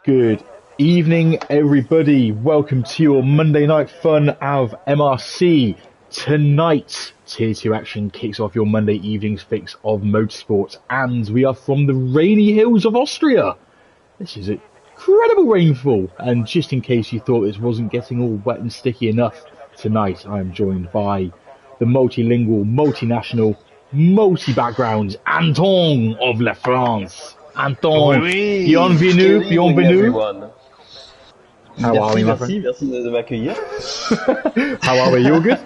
Good evening, everybody. Welcome to your Monday night fun of MRC. Tonight, Tier 2 action kicks off your Monday evening's fix of motorsport, and we are from the rainy hills of Austria. This is incredible rainfall, and just in case you thought this wasn't getting all wet and sticky enough, tonight I am joined by the multilingual, multinational, multi-background Anton of La France. Anton, bienvenue. How are we, my friend? Merci de m'accueillir. How are we? You all good?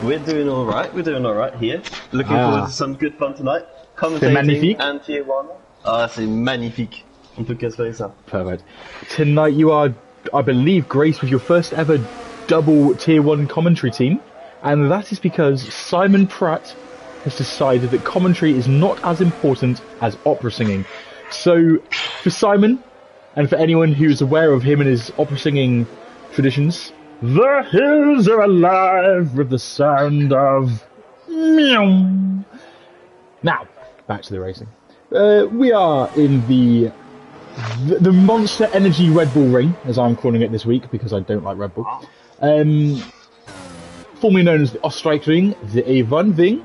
We're doing alright here. Looking forward to some good fun tonight. Commentating and Tier 1. Ah, c'est magnifique. On peut qu'espérer ça. Perfect. Tonight you are, I believe, graced with your first ever double Tier 1 commentary team, and that is because Simon Pratt has decided that commentary is not as important as opera singing. So, for Simon, and for anyone who's aware of him and his opera singing traditions, the hills are alive with the sound of meow. Now, back to the racing. We are in the Monster Energy Red Bull Ring, as I'm calling it this week, because I don't like Red Bull. Formerly known as the Austrian, the F1 Ring,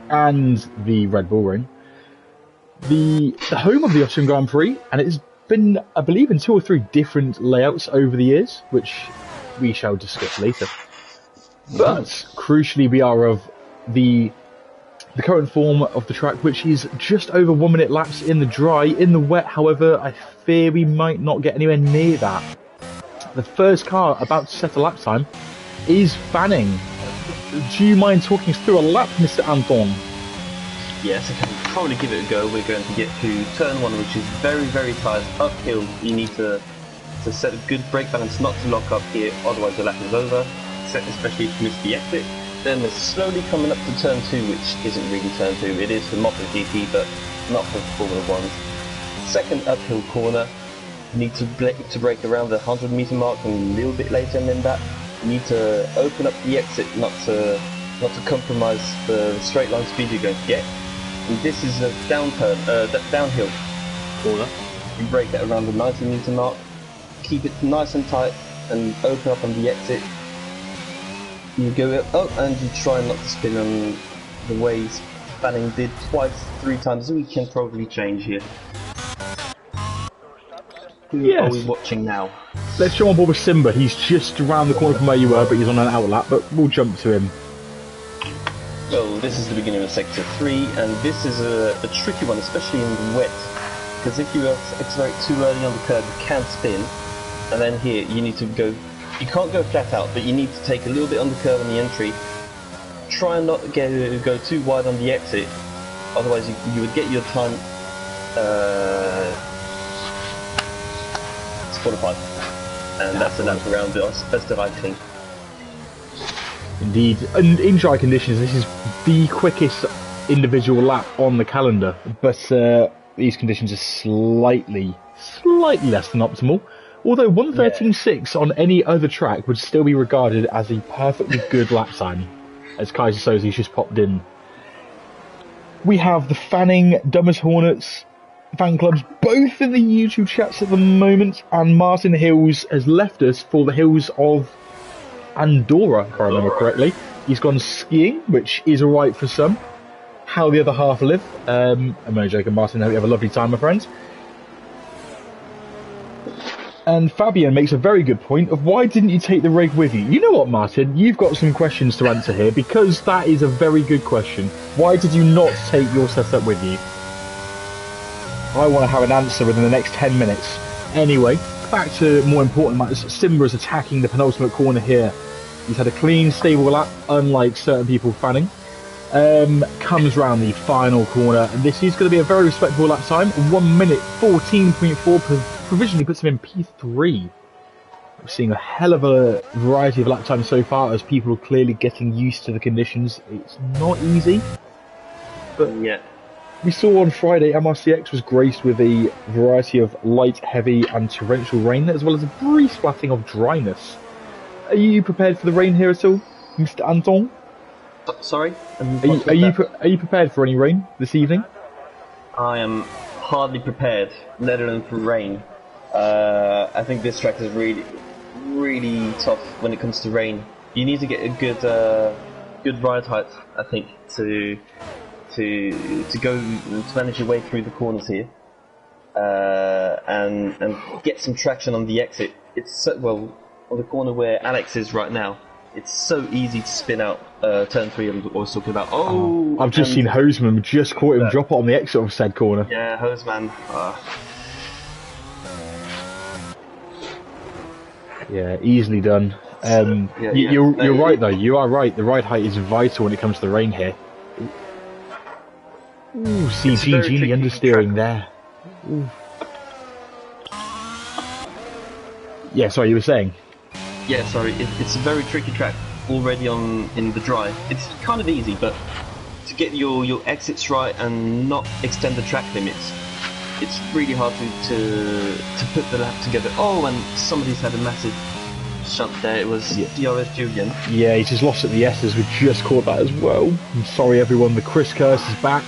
and the Red Bull Ring. The home of the Austrian Grand Prix, and it has been, I believe, in 2 or 3 different layouts over the years, which we shall discuss later. But, crucially, we are of the current form of the track, which is just over 1 minute laps in the dry. In the wet, however, I fear we might not get anywhere near that. The first car about to set a lap time is Fanning. Do you mind talking us through a lap, Mr. Anton? Yes, I can probably give it a go. We're going to get to turn 1, which is very, very tight, uphill. You need to set a good brake balance, not to lock up here, otherwise the lap is over, especially if you miss the exit. Then we're slowly coming up to turn 2, which isn't really turn 2. It is for MotoGP, but not for Formula 1. Second uphill corner, you need to brake around the 100 meter mark and a little bit later than that. You need to open up the exit, not to compromise the straight line speed you're going to get. And this is a downhill corner. You brake at around the 90 meter mark, keep it nice and tight, and open up on the exit. You go up and you try not to spin on the way Fanning did 3 times. We can probably change here. Who are we watching now? Let's jump on board with Simba. He's just around the corner from where you were, but he's on an outlap, but we'll jump to him. Well, this is the beginning of Sector 3, and this is a tricky one, especially in the wet. Because if you accelerate too early on the curb, you can spin. And then here, you need to go... You can't go flat out, but you need to take a little bit on the curb on the entry. Try and not go too wide on the exit, otherwise you would get your time... qualified, and that's a lap around the Österreich thing. Indeed, and in dry conditions this is the quickest individual lap on the calendar, but these conditions are slightly less than optimal, although 1:13.6 on any other track would still be regarded as a perfectly good lap time, as Kaiser Soze's just popped in. We have the Fanning Dummers Hornets fan clubs both in the YouTube chats at the moment, and Martin Hills has left us for the hills of Andorra, if I remember correctly. He's gone skiing, which is alright for some. How the other half live. I'm only joking, Martin. I hope you have a lovely time, my friend. And Fabian makes a very good point of why didn't you take the rig with you? You know what, Martin? You've got some questions to answer here, because that is a very good question. Why did you not take your setup with you? I want to have an answer within the next 10 minutes. Anyway, back to more important matters. Simba is attacking the penultimate corner here. He's had a clean, stable lap, unlike certain people fanning. Comes round the final corner, and this is going to be a very respectable lap time. 1 minute 14.4 provisionally puts him in P3. We're seeing a hell of a variety of lap times so far, as people are clearly getting used to the conditions. It's not easy, but yeah. We saw on Friday MRCX was graced with a variety of light, heavy and torrential rain, as well as a brief splatting of dryness. Are you prepared for the rain here at all, Mr. Anton? Sorry? Are you prepared for any rain this evening? I am hardly prepared, let alone for rain. I think this track is really tough when it comes to rain. You need to get a good ride height, I think, to manage your way through the corners here, and get some traction on the exit. It's so, well, on the corner where Alex is right now. It's so easy to spin out turn 3. I was talking about. I've just seen Hoseman just caught him drop it on the exit of said corner. Yeah, Hoseman. Yeah, easily done. You're right though. You are right. The ride height is vital when it comes to the rain here. Ooh, CG Genie understeering there. Ooh. Yeah, sorry, you were saying. Yeah, sorry. It's a very tricky track already in the dry. It's kind of easy, but to get your exits right and not extend the track limits, it's really hard to put the lap together. Oh, and somebody's had a massive shunt there. It was DRS Julian. Yeah, he just lost at the S's. We just caught that as well. I'm sorry, everyone. The Chris curse is back.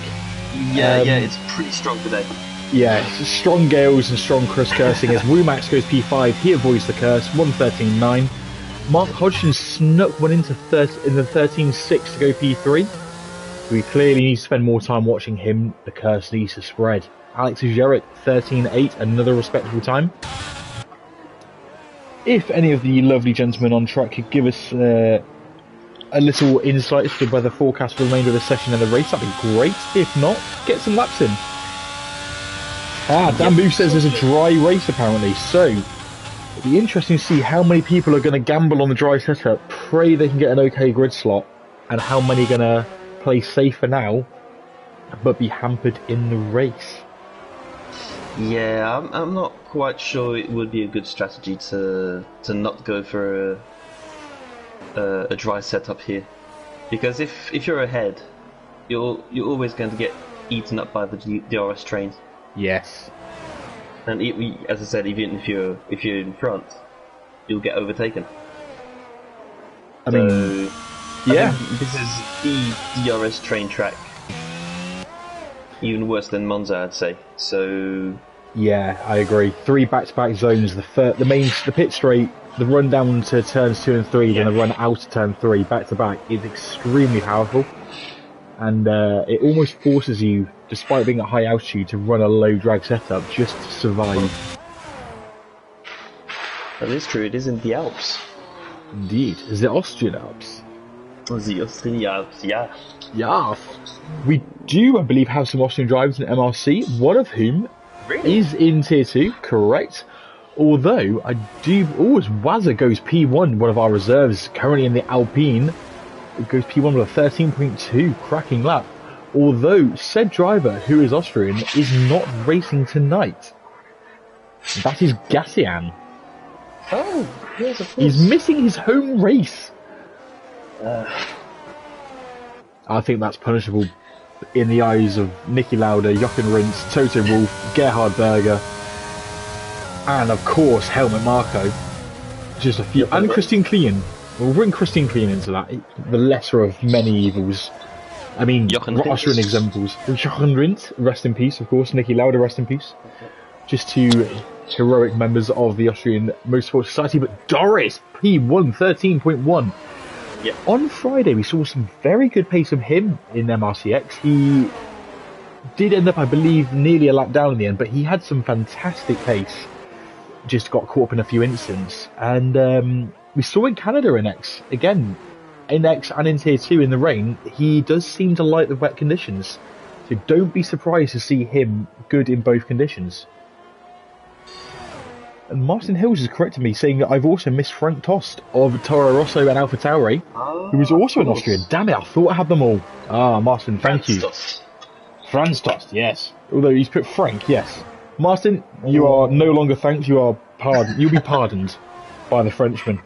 Yeah, it's pretty strong today. Yeah, strong gales and strong Chris cursing as Wumax goes P5. He avoids the curse. 113.9. Mark Hodgson snuck one into in the 13.6 to go P3. We clearly need to spend more time watching him. The curse needs to spread. Alex Jarrett 13.8, another respectable time. If any of the lovely gentlemen on track could give us a little insight as to whether forecast for the remainder of the session and the race, that'd be great. If not, get some laps in. Dan Booth says there's a dry race apparently, so it'll be interesting to see how many people are going to gamble on the dry setup, pray they can get an okay grid slot, and how many are going to play safe for now, but be hampered in the race. Yeah, I'm not quite sure it would be a good strategy to not go for a dry setup here, because if you're ahead, you're always going to get eaten up by the DRS trains. Yes. And as I said, even if you're in front, you'll get overtaken. I think this is the DRS train track. Even worse than Monza, I'd say. So yeah, I agree. 3 back-to-back zones. The pit straight, the run down to turns 2 and 3, then the run out to turn 3 back-to-back is extremely powerful, and it almost forces you, despite being at high altitude, to run a low drag setup just to survive. That is true. It is in the Alps. Indeed, is the Austrian Alps. The Austrian Alps, yeah. Yeah. We do, I believe, have some Austrian drivers in MRC, one of whom is in Tier 2, correct. Although, I do... Oh, Wazza goes P1, one of our reserves, currently in the Alpine. It goes P1 with a 13.2, cracking lap. Although, said driver, who is Austrian, is not racing tonight. That is Gassian. Oh, yes, of course. He's missing his home race. I think that's punishable in the eyes of Niki Lauda, Jochen Rindt, Toto Wolff, Gerhard Berger, and of course Helmut Marko. Just a few, and Christine Klein. We'll bring Christine Klein into that. The lesser of many evils. I mean, Austrian examples. Jochen Rindt, rest in peace, of course. Niki Lauda, rest in peace. Just two heroic members of the Austrian Motorsport Society. But Doris, P1, 13.1. Yep. On Friday, we saw some very good pace from him in MRCX. He did end up, I believe, nearly a lap down in the end, but he had some fantastic pace. Just got caught up in a few incidents. And we saw in Canada in X, again, in X and in Tier 2 in the rain, he does seem to like the wet conditions. So don't be surprised to see him good in both conditions. And Martin Hills has corrected me, saying that I've also missed Frank Tost of Toro Rosso and Alpha Tauri, who was also an Austrian. Damn it, I thought I had them all. Martin, thank you. Franz Tost, yes. Although he's put Frank, yes. Martin, you are no longer thanked, you are pardoned. You'll be pardoned by the Frenchman.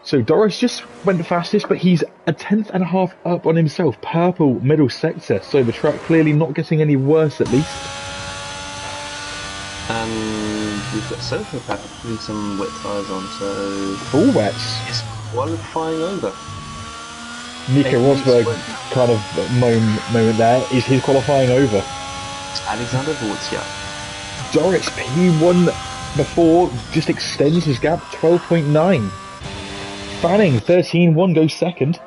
So Doris just went the fastest, but he's a 10th.5 up on himself. Purple middle sector, so the track clearly not getting any worse at least. And we've got Sofa Pack putting some wet tyres on, so... Full wets. It's qualifying over. Nico Rosberg kind of moment there. Is his qualifying over? Alexander Vortia. Doris P1 before just extends his gap, 12.9. Fanning 13.1 goes second.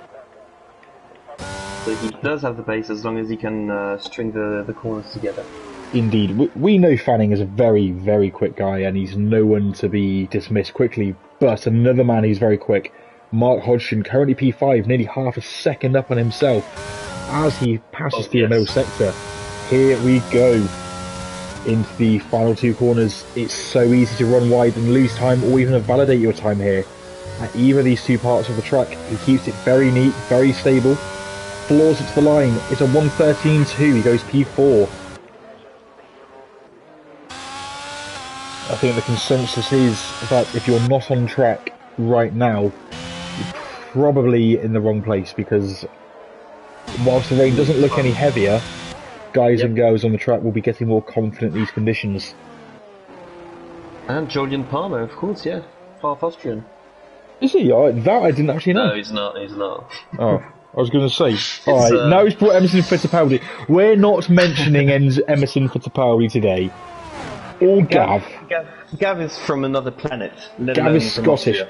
So he does have the pace as long as he can string the corners together. Indeed, we know Fanning is a very, very quick guy, and he's no one to be dismissed quickly. But another man who's very quick, Mark Hodgson, currently P5, nearly half a second up on himself as he passes through the middle sector. Here we go into the final two corners. It's so easy to run wide and lose time, or even validate your time here at either of these two parts of the track. He keeps it very neat, very stable, floors it to the line. It's a 1:13.2. He goes P4. I think the consensus is that if you're not on track right now, you're probably in the wrong place, because whilst the rain doesn't look any heavier, guys and girls on the track will be getting more confident in these conditions. And Julian Palmer, of course, yeah. Half Austrian. Is he? That I didn't actually know. No, he's not. He's not. Oh, I was going to say. Alright, now he's brought Emerson Fittipaldi. We're not mentioning Emerson Fittipaldi today. Or Gav. Gav is from another planet. Gav is Scottish.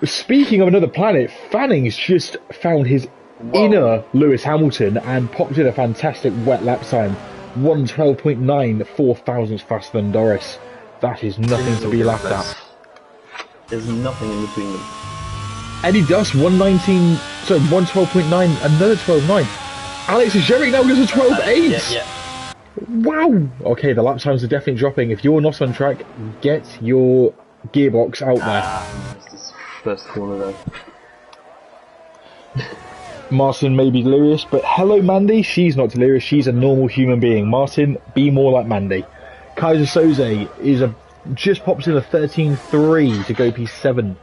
Speaking of another planet, Fanning's just found his inner Lewis Hamilton and popped in a fantastic wet lap time. 1:12.9, 4 thousandths faster than Doris. That is nothing to be laughed at. There's nothing in between them. Eddie Duss, 1:12.9, another 12.9. Alex Jerry now goes to 12.8. Yeah. Wow. Okay, the lap times are definitely dropping. If you're not on track, get your gearbox out there. This first corner though. Martin may be delirious, but hello Mandy, she's not delirious, she's a normal human being. Martin, be more like Mandy. Kaiser Soze just pops in a 13.3 to go P7.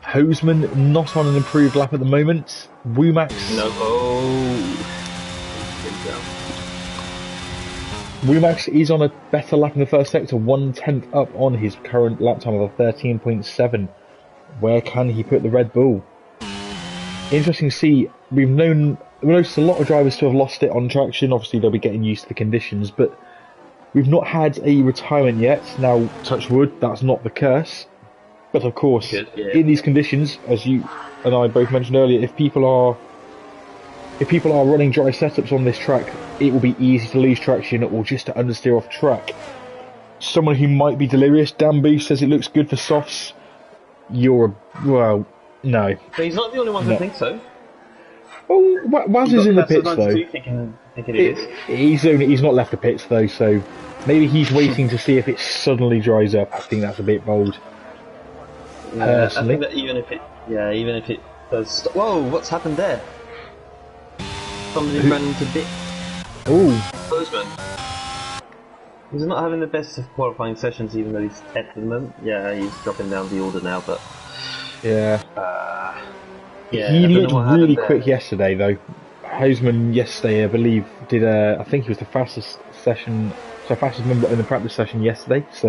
Hoseman not on an improved lap at the moment. Womax. No. Womax is on a better lap in the first sector, 1/10 up on his current lap time of a 13.7. Where can he put the Red Bull? Interesting to see. We've noticed a lot of drivers to have lost it on traction. Obviously, they'll be getting used to the conditions, but we've not had a retirement yet. Now, touch wood, that's not the curse. But of course, in these conditions, as you and I both mentioned earlier, if people are running dry setups on this track, it will be easy to lose traction or just to understeer off track. Someone who might be delirious, Dan Booth says it looks good for softs. No. But he's not the only one who thinks so. Oh, Waz is in the pits though. Thinking it is. He's not left the pits though, so maybe he's waiting to see if it suddenly dries up. I think that's a bit bold. Personally, I think that even if it does. Whoa! What's happened there? Somebody ran into bit. Oh, Bozeman. He's not having the best of qualifying sessions, even though he's 10th at the moment. Yeah, he's dropping down the order now, but yeah. He looked really quick yesterday, though. Hoseman yesterday, I believe, I think he was the fastest member in the practice session yesterday. So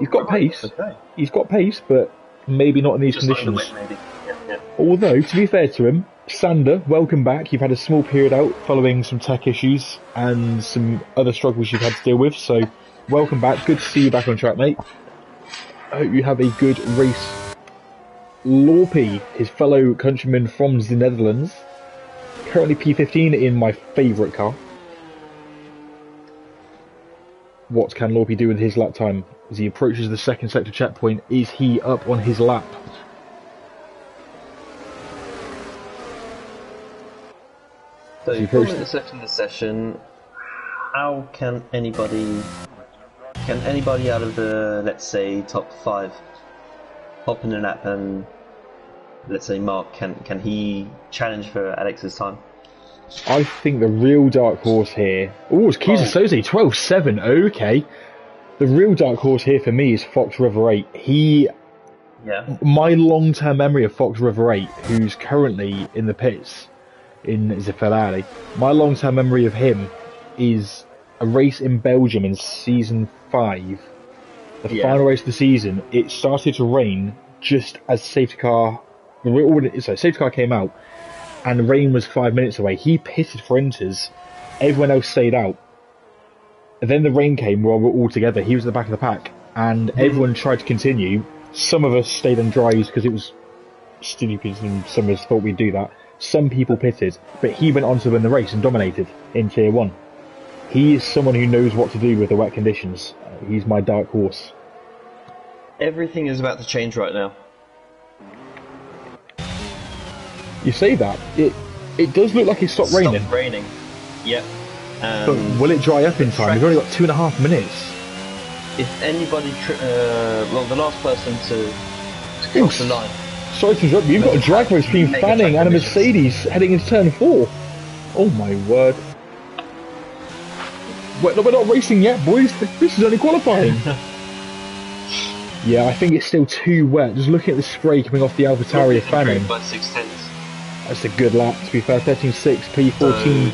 he's got pace. Okay. He's got pace, but maybe not in these conditions. Like the wet, maybe. Yeah. Although, to be fair to him, Sander, welcome back. You've had a small period out following some tech issues and some other struggles you've had to deal with. So, welcome back. Good to see you back on track, mate. I hope you have a good race. Lorpy, his fellow countryman from the Netherlands, currently P15 in my favourite car. What can Lorpy do with his lap time? As he approaches the second sector checkpoint, is he up on his lap? So, 4 minutes left in the session. How can anybody out of the, let's say, top 5 hop in a lap, and let's say Mark, can he challenge for Alex's time? I think the real dark horse here... Oh, it's Kaiser Soze, 12.7, okay. The real dark horse here for me is Fox River 8. My long-term memory of Fox River 8, who's currently in the pits in the Ferrari, my long-term memory of him is a race in Belgium in season 5. The final race of the season. It started to rain just as safety car came out, and the rain was 5 minutes away. He pitted for inters. Everyone else stayed out. Then the rain came while we were all together. He was at the back of the pack, and everyone tried to continue. Some of us stayed on dries because it was stupid, and some of us thought we'd do that. Some people pitted, but he went on to win the race and dominated in Tier 1. He is someone who knows what to do with the wet conditions. He's my dark horse. Everything is about to change right now. You say that, it does look like it stopped raining. Stopped raining. Yep. But will it dry up in time? We've only got 2.5 minutes. If anybody, the last person to cross the line. Sorry to interrupt you, you've got a drag race between Fanning and a Mercedes heading into turn 4. Oh my word. We're not racing yet, boys. This is only qualifying. Yeah, I think it's still too wet. Just looking at the spray coming off the AlphaTauri of Fanning. By 6/10. That's a good lap, to be fair. 13.6, P14.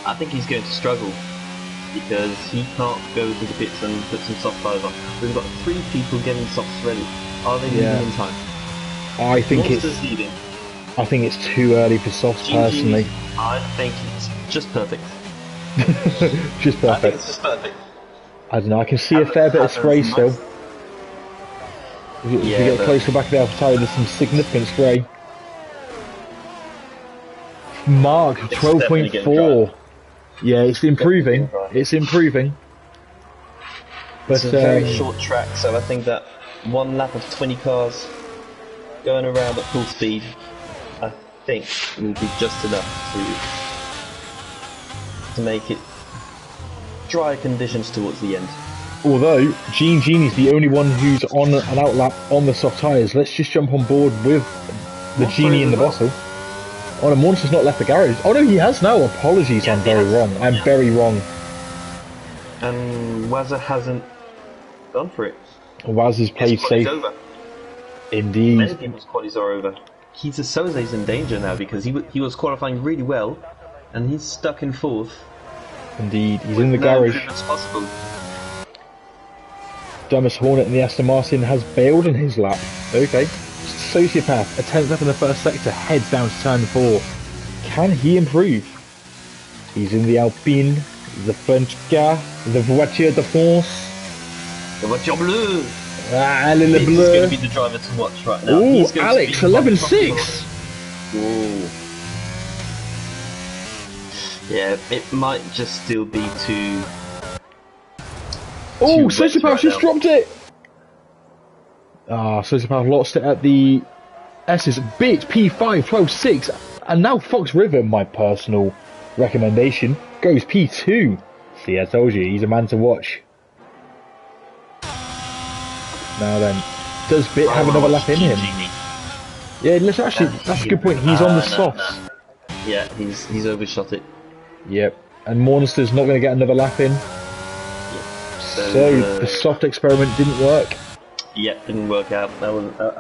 I think he's going to struggle because he can't go to the pits and put some soft tyres on. We've got 3 people getting softs ready. Are they leaving in time? I think Monster's leading. I think it's too early for softs, personally. I think it's just perfect. Just perfect. I think it's just perfect. I don't know, I can see a fair bit of spray still. If you get close to the back of the AlphaTauri, there's some significant spray. Mark, 12.4. Yeah, it's improving. It's improving. But, it's a very short track, so I think that one lap of 20 cars going around at full speed, I think will be just enough to make it dry conditions towards the end. Although Genie's the only one who's on an outlap on the soft tyres. Let's just jump on board with the Genie in the bottle. Oh, the Monster's not left the garage. Oh no, he has now. Apologies, I'm very wrong. I'm very wrong. And Wazza hasn't gone for it. Waz has played safe. Over. Indeed. Many people's qualies are over. Keita Soze's in danger now because he was qualifying really well, and he's stuck in 4th. Indeed, he's in the garage. Possible. Dumbest Hornet in the Aston Martin has bailed in his lap. Okay. Sociopath, a 10th up in the first sector, heads down to turn 4. Can he improve? He's in the Alpine, the French car, the Voiture de France. The Voiture Bleue! Ah, le This bleu. is going to be the driver to watch right now. Ooh, Alex, 11.6! Ooh. Yeah, it might just still be too... Oh, Sociopath just dropped it! Ah, Sociopath lost it at the S's. Bit P5, 12.6. And now Fox River, my personal recommendation, goes P2. See, I told you, he's a man to watch. Now then, does Bit have another lap in him? Yeah, let's actually, that's a good point. He's on the softs. Yeah, he's overshot it. Yep, and Monster's not going to get another lap in. So the soft experiment didn't work. Yeah, didn't work out. I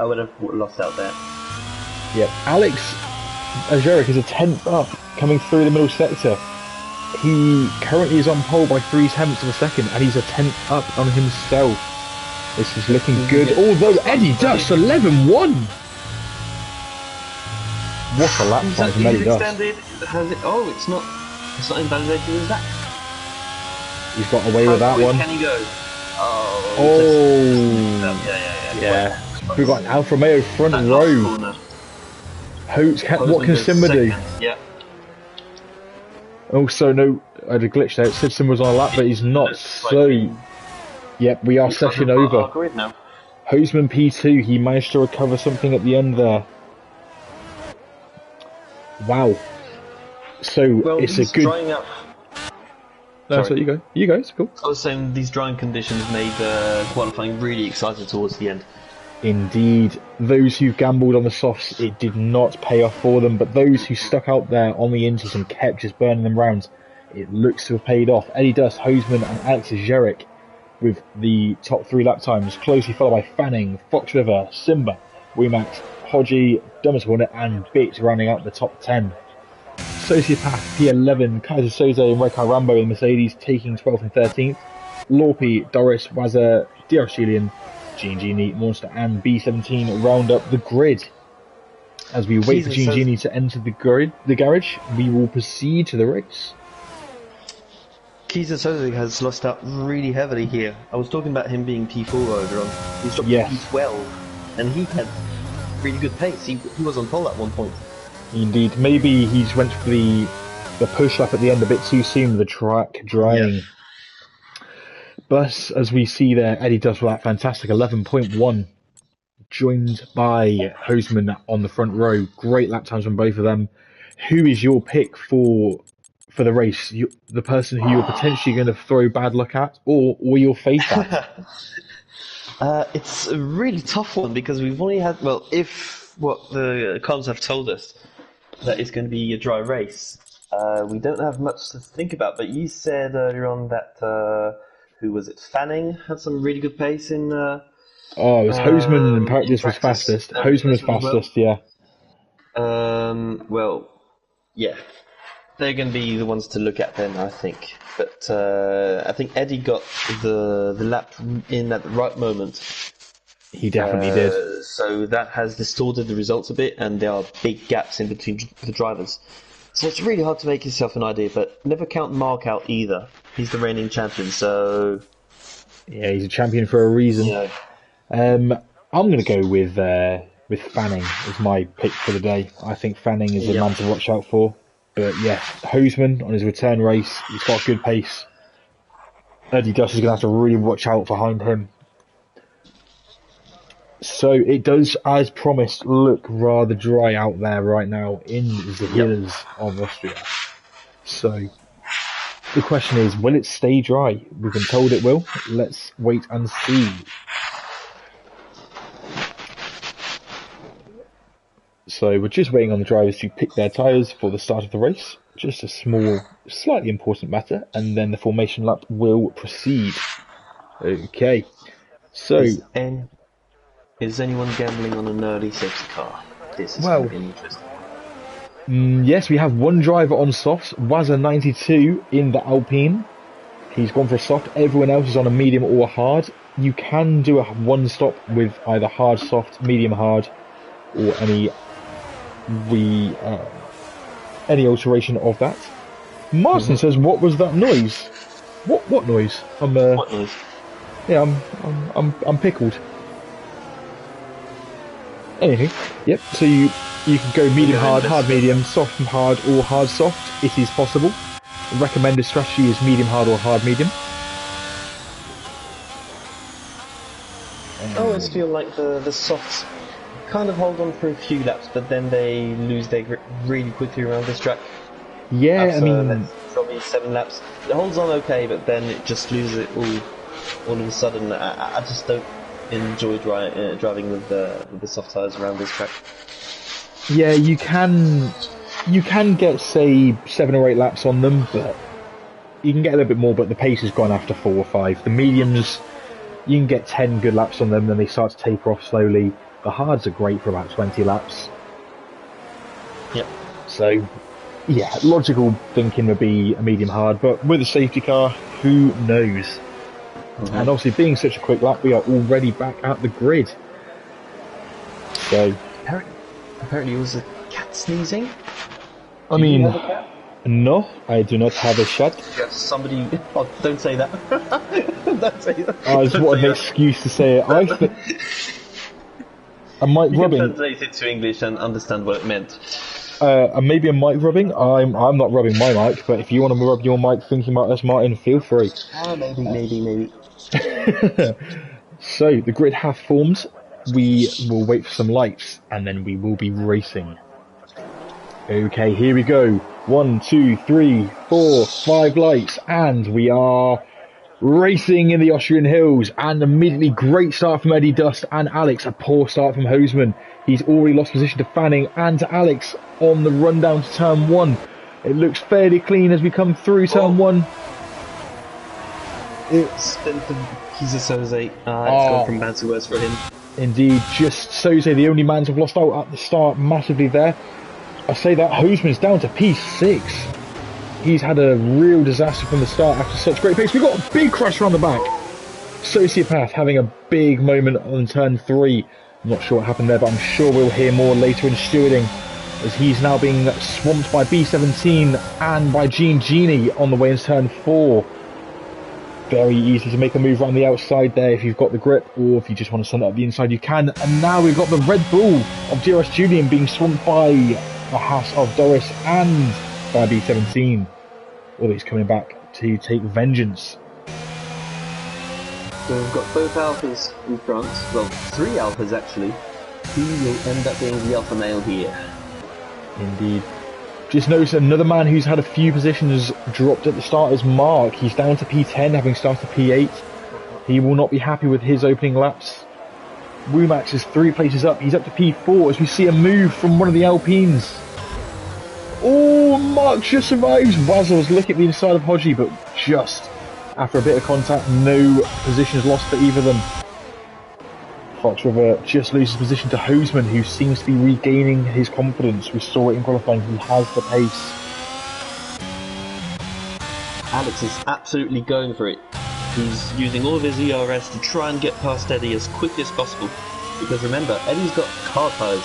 would have lost out there. Yep, Alex Ajeric is a 10th up, coming through the middle sector. He currently is on pole by 0.3 of a second, and he's a 10th up on himself. This is looking good, although Eddie Dust 11.1. What a lap time from Eddie Dust. Oh, it's not invalidated as that. He's got away with that one. Can he go? Oh. Yeah. We've got Alfa Romeo front row. What can Simba do? Yeah. Also, no, I had a glitch there. It said Simba was on a lap, but he's not. So, yep, we are session over. Hoseman P2, he managed to recover something at the end there. Wow. So, it's a good... Drying up. No, so you go, it's cool. I was saying these drying conditions made qualifying really exciting towards the end. Indeed, those who gambled on the softs, it did not pay off for them, but those who stuck out there on the inters and kept just burning them rounds, it looks to have paid off. Eddie Dust, Hoseman and Alex Jerick with the top 3 lap times, closely followed by Fanning, Fox River, Simba, Wemax, Hodgie, Dumbest Hornet and Bit rounding out the top 10. Sociopath, P11, Kaiser Soze and Rekar Rambo in Mercedes taking 12th and 13th. Lorpy, Doris, Wazza, Diarchelian, Genie, Monster and B17 round up the grid. As we wait for Genie to enter the garage, we will proceed to the race. Keith Soze has lost out really heavily here. I was talking about him being P4 earlier on. He's dropped to P12, and he had really good pace. He was on pole at one point. Indeed. Maybe he just went for the push lap at the end a bit too soon with the track drying. Yeah. But as we see there, Eddie does that fantastic 11.1, joined by Hosman on the front row. Great lap times from both of them. Who is your pick for the race? The person who you're potentially going to throw bad luck at, or your faith at? It's a really tough one because we've only had, well, if what the comms have told us that it's going to be a dry race, we don't have much to think about. But you said earlier on that who was it? Fanning had some really good pace in. It was Hosman in practice was fastest. Hosman was fastest, yeah. Well, yeah. They're going to be the ones to look at then, I think. But I think Eddie got the lap in at the right moment. He definitely did. So that has distorted the results a bit, and there are big gaps in between the drivers. So it's really hard to make yourself an idea, but never count Mark out either. He's the reigning champion, so... Yeah, he's a champion for a reason. Yeah. I'm going to go with Fanning as my pick for the day. I think Fanning is the man to watch out for. But yeah, Hosman on his return race, he's got good pace. Eddie Dust is going to have to really watch out behind him. So it does, as promised, look rather dry out there right now in the hills of Austria. So the question is, will it stay dry? We've been told it will. Let's wait and see. So we're just waiting on the drivers to pick their tyres for the start of the race. Just a small, slightly important matter, and then the formation lap will proceed. Okay. So... Is anyone gambling on an early safety car? This is going to be interesting. Yes, we have one driver on softs, Waza92 in the Alpine. He's gone for a soft. Everyone else is on a medium or a hard. You can do a one stop with either hard, soft, medium, hard, or any alteration of that. Martin says, "What was that noise? What noise? What noise? Yeah, I'm pickled." Anywho, yep. So you can go medium, hard, hard, medium, soft, hard, or hard, soft. It is possible. The recommended strategy is medium, hard, or hard, medium. I always feel like the softs kind of hold on for a few laps, but then they lose their grip really quickly around this track. Yeah, After, I mean, probably 7 laps. It holds on okay, but then it just loses it all of a sudden. I just don't enjoy driving with the soft tyres around this track. Yeah, you can get, say, 7 or 8 laps on them, but you can get a little bit more, but the pace is gone after 4 or 5. The mediums, you can get 10 good laps on them, then they start to taper off slowly. The hards are great for about 20 laps. Yep. So, yeah, logical thinking would be a medium hard, but with a safety car, who knows? Mm-hmm. And obviously, being such a quick lap, we are already back at the grid. So, apparently, it was a cat sneezing. I mean, no, I do not have a shot. Yes, somebody. Oh, don't say that. Don't say that. I just wanted an excuse to say it. A mic rubbing. You can translate it to English and understand what it meant. Maybe a mic rubbing. I'm not rubbing my mic, but if you want to rub your mic thinking about us, Martin, feel free. Maybe. So the grid have formed. We will wait for some lights, and then we will be racing. Okay, here we go. 1, 2, 3, 4, 5 lights, and we are racing in the Austrian hills. And immediately, great start from Eddie Dust and Alex. A poor start from Hosman. He's already lost position to Fanning and to Alex on the run down to turn 1. It looks fairly clean as we come through turn 1. It's he's a Soze. It's gone from bad to worse for him. Indeed, just Soze, the only man to have lost out at the start massively there. I say that Hosman's down to P6. He's had a real disaster from the start after such great pace. We've got a big crash around the back. Sociopath having a big moment on turn 3. I'm not sure what happened there, but I'm sure we'll hear more later in stewarding, as he's now being swamped by B17 and by Genie on the way into turn 4. very easy to make a move around the outside there if you've got the grip, or if you just want to send it up the inside, you can. And now we've got the Red Bull of DRS Julian being swamped by the Haas of Doris and by B17. Well, he's coming back to take vengeance. So we've got both Alphas in front, well, 3 Alphas actually. Who will end up being the Alpha male here? Indeed. Just notice another man who's had a few positions dropped at the start is Mark. He's down to P10, having started P8. He will not be happy with his opening laps. Wumax is 3 places up. He's up to P4 as we see a move from one of the Alpines. Oh, Mark just survives. Wazzle's looking at the inside of Hodgie, but just after a bit of contact, no positions lost for either of them. Fox River just loses position to Hoseman, who seems to be regaining his confidence. We saw it in qualifying, he has the pace. Alex is absolutely going for it. He's using all of his ERS to try and get past Eddie as quickly as possible. Because remember, Eddie's got car tyres.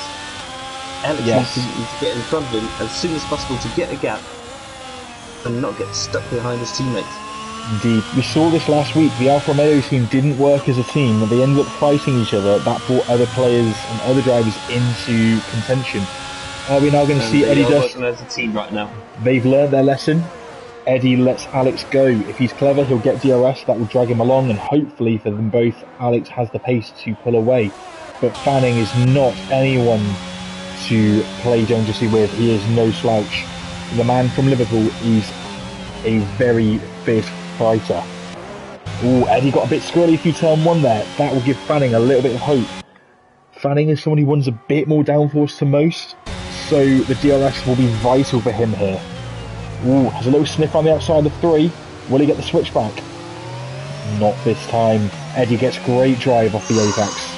Alex needs to get in front of him as soon as possible to get a gap and not get stuck behind his teammates. Indeed. We saw this last week. The Alfa Romeo team didn't work as a team. They ended up fighting each other. That brought other players and other drivers into contention. Are we now going to see Eddie Dust? As a team right now. They've learned their lesson. Eddie lets Alex go. If he's clever, he'll get DRS. That will drag him along, and hopefully for them both, Alex has the pace to pull away. But Fanning is not anyone to play dangerously with. He is no slouch. The man from Liverpool is a very fierce fighter. Ooh, Eddie got a bit squirrely through turn 1 there. That will give Fanning a little bit of hope. Fanning is someone who runs a bit more downforce to most, so the DRS will be vital for him here. Ooh, has a little sniff on the outside of 3. Will he get the switchback? Not this time. Eddie gets great drive off the apex.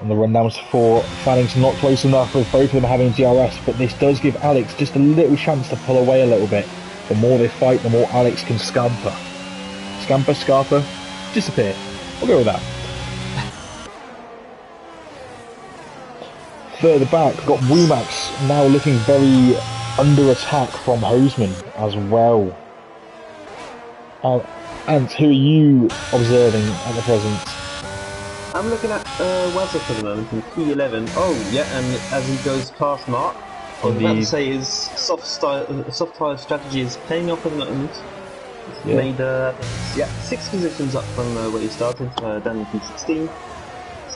And the run down to 4. Fanning's not close enough with both of them having DRS, but this does give Alex just a little chance to pull away a little bit. The more they fight, the more Alex can scamper. Scamper, scarper, disappear. We'll go with that. Further back, we've got Wumax now looking very under attack from Hoseman as well. And who are you observing at the present? I'm looking at Wazza for the moment in P11. Oh, yeah, and as he goes past Mark, I was about to say his soft tyre strategy is paying off at the moment. He's made 6 positions up from where he started, down in P16.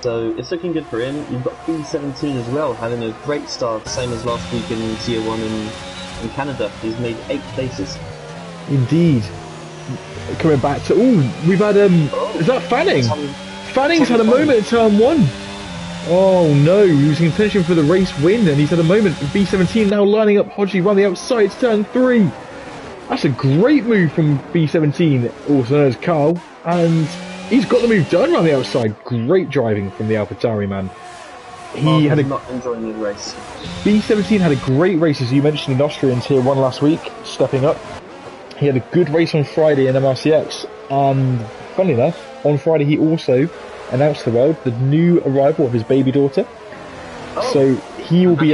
So it's looking good for him. You've got P17 as well, having a great start, same as last week in Tier 1 in Canada. He's made 8 places. Indeed. Coming back to... Ooh, we've had... is that Fanning? Fanning's had a moment in turn 1. Oh no, he was in contention for the race win, and he's had a moment. B17 now lining up Hodgie around the outside, it's turn 3. That's a great move from B17, also known as Carl, and he's got the move done around the outside. Great driving from the AlphaTauri man. He had not enjoying the race. B17 had a great race, as you mentioned, in Austrian Tier 1 last week, stepping up. He had a good race on Friday in MRCX, and funny enough, on Friday he also announced to the world the new arrival of his baby daughter. Oh, so he will be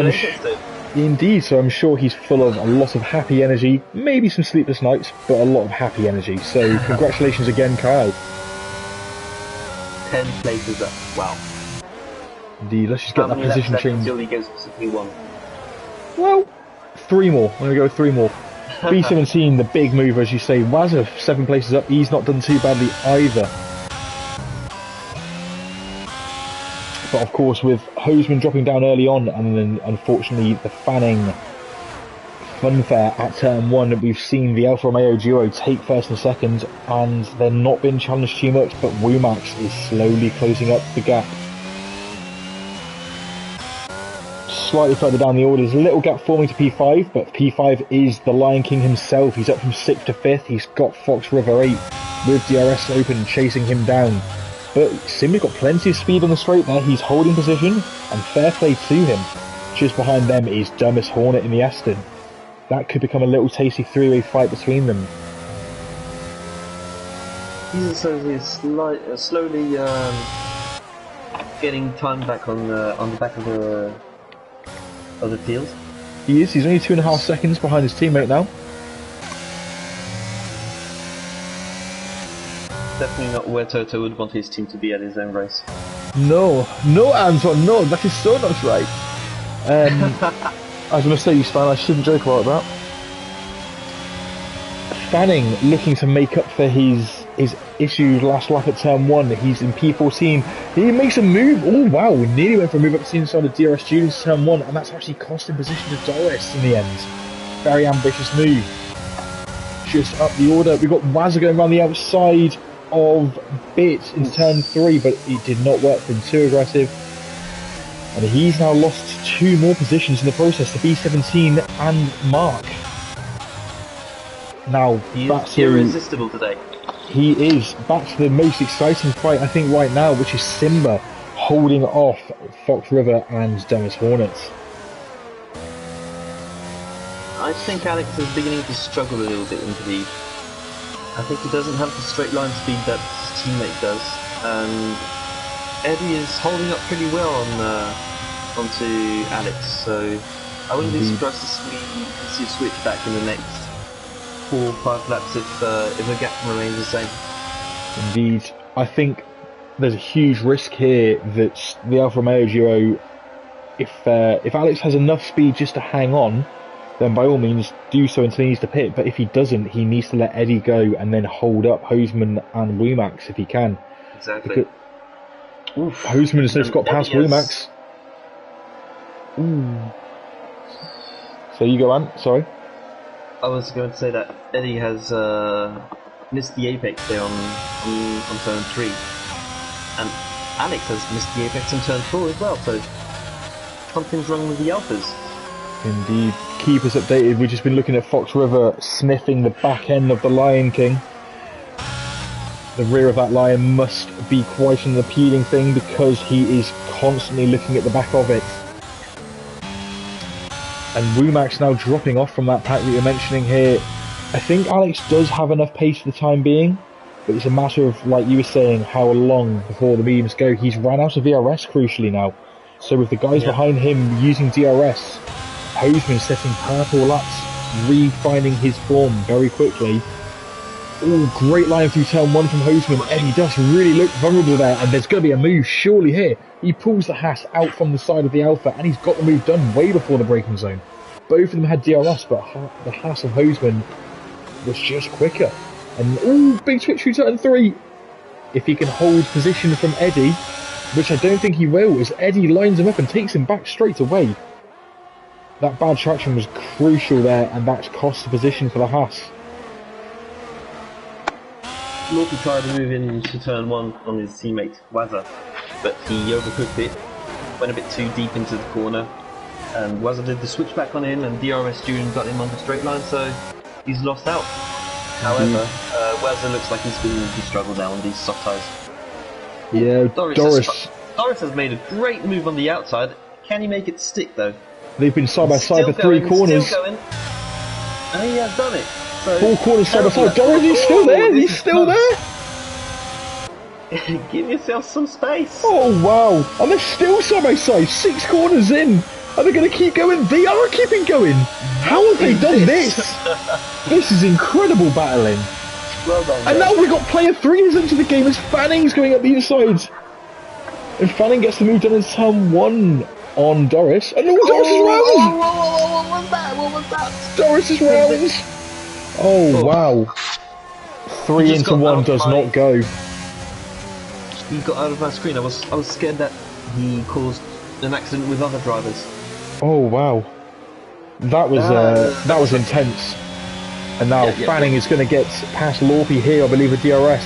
indeed, so I'm sure he's full of a lot of happy energy, maybe some sleepless nights, but a lot of happy energy. So congratulations again, Kyle. 10 places up, wow. Indeed, let's just get that position change. Until he goes to P1. Well, 3 more, I'm going to go with 3 more. B17, the big move, as you say. Wazza, 7 places up, he's not done too badly either. But of course, with Hoseman dropping down early on, and then unfortunately the Fanning funfair at turn 1, we've seen the Alfa Romeo duo take first and second, and they're not been challenged too much, but Wumax is slowly closing up the gap. Slightly further down the order, there's a little gap forming to P5, but P5 is the Lion King himself. He's up from 6th to 5th. He's got Fox River 8 with DRS open, chasing him down. But Sim's got plenty of speed on the straight there. He's holding position, and fair play to him. Just behind them is Dumbest Hornet in the Aston. That could become a little tasty 3-way fight between them. He's slowly getting time back on the back of the field. He is. He's only 2.5 seconds behind his teammate now. definitely not where Toto would want his team to be at his own race. No, Anton, no, that is so not right. As a Mercedes fan, I shouldn't joke about that. Fanning looking to make up for his issues last lap at turn 1. He's in P14. He makes a move. Oh wow, nearly went for a move up to the inside of DRS Julian's turn 1, and that's actually cost him position to Doris in the end. Very ambitious move. Just up the order. We've got Wazza going around the outside of Bit in turn 3, but it did not work for him. Too aggressive. And he's now lost 2 more positions in the process to B17 and Mark. Now, he back is to, irresistible today. He is. Back to the most exciting fight, I think, right now, which is Simba holding off Fox River and Dennis Hornets. I think Alex is beginning to struggle a little bit in the lead. I think he doesn't have the straight line speed that his teammate does, and Eddie is holding up pretty well onto Alex, so I wouldn't be surprised to see a switch back in the next 4 or 5 laps if the gap remains the same. Indeed. I think there's a huge risk here that the Alfa Romeo duo, if Alex has enough speed just to hang on, then by all means do so until he needs to pit, but if he doesn't, he needs to let Eddie go and then hold up Hoseman and Womack if he can. Exactly. Hoseman has just got past Womack. So you go, Ant, sorry. I was going to say that Eddie has missed the apex there on turn 3, and Alex has missed the apex on turn 4 as well, so something's wrong with the Alphas. Indeed. Keep us updated. We've just been looking at Fox River sniffing the back end of the Lion King. The rear of that lion must be quite an appealing thing because he is constantly looking at the back of it. And Womack's now dropping off from that pack that you're mentioning here. I think Alex does have enough pace for the time being, but it's a matter of, like you were saying, how long before the mediums go. He's ran out of DRS crucially now. So with the guys behind him using DRS, Hoseman setting powerful laps, refining his form very quickly. Oh, great line through turn 1 from Hoseman. Eddie does really look vulnerable there, and there's going to be a move surely here. He pulls the Haas out from the side of the Alpha, and he's got the move done way before the braking zone. Both of them had DRS, but the Haas of Hoseman was just quicker. And oh, big switch through turn 3. If he can hold position from Eddie, which I don't think he will, as Eddie lines him up and takes him back straight away. That bad traction was crucial there, and that's cost the position for the Haas. Lorky tried to move into turn 1 on his teammate Wazza, but he overcooked it, went a bit too deep into the corner, and Wazza did the switchback on him, and DRS June got him on the straight line, so he's lost out. However, Wazza looks like he's beginning to struggle now on these soft tyres. Yeah, Doris has made a great move on the outside. Can he make it stick though? They've been side by side for 3 corners. Still going. And he has done it. So 4 corners side by side. Doris, he's still there. He's still there. Give yourself some space. Oh wow! And they're still side by side. 6 corners in. Are they going to keep going? They are keeping going. How have they done this? This is incredible battling. Well done. And now we've got player 3 is into the game as Fanning's going up the inside. And Fanning gets the move done in turn 1 on Doris. And Doris is round! What was that? What was that? Doris is round! Oh wow. 3 into 1 does not go. He got out of my screen. I was scared that he caused an accident with other drivers. Oh wow. That was intense. And now Fanning is going to get past Lorpy here, I believe, with DRS.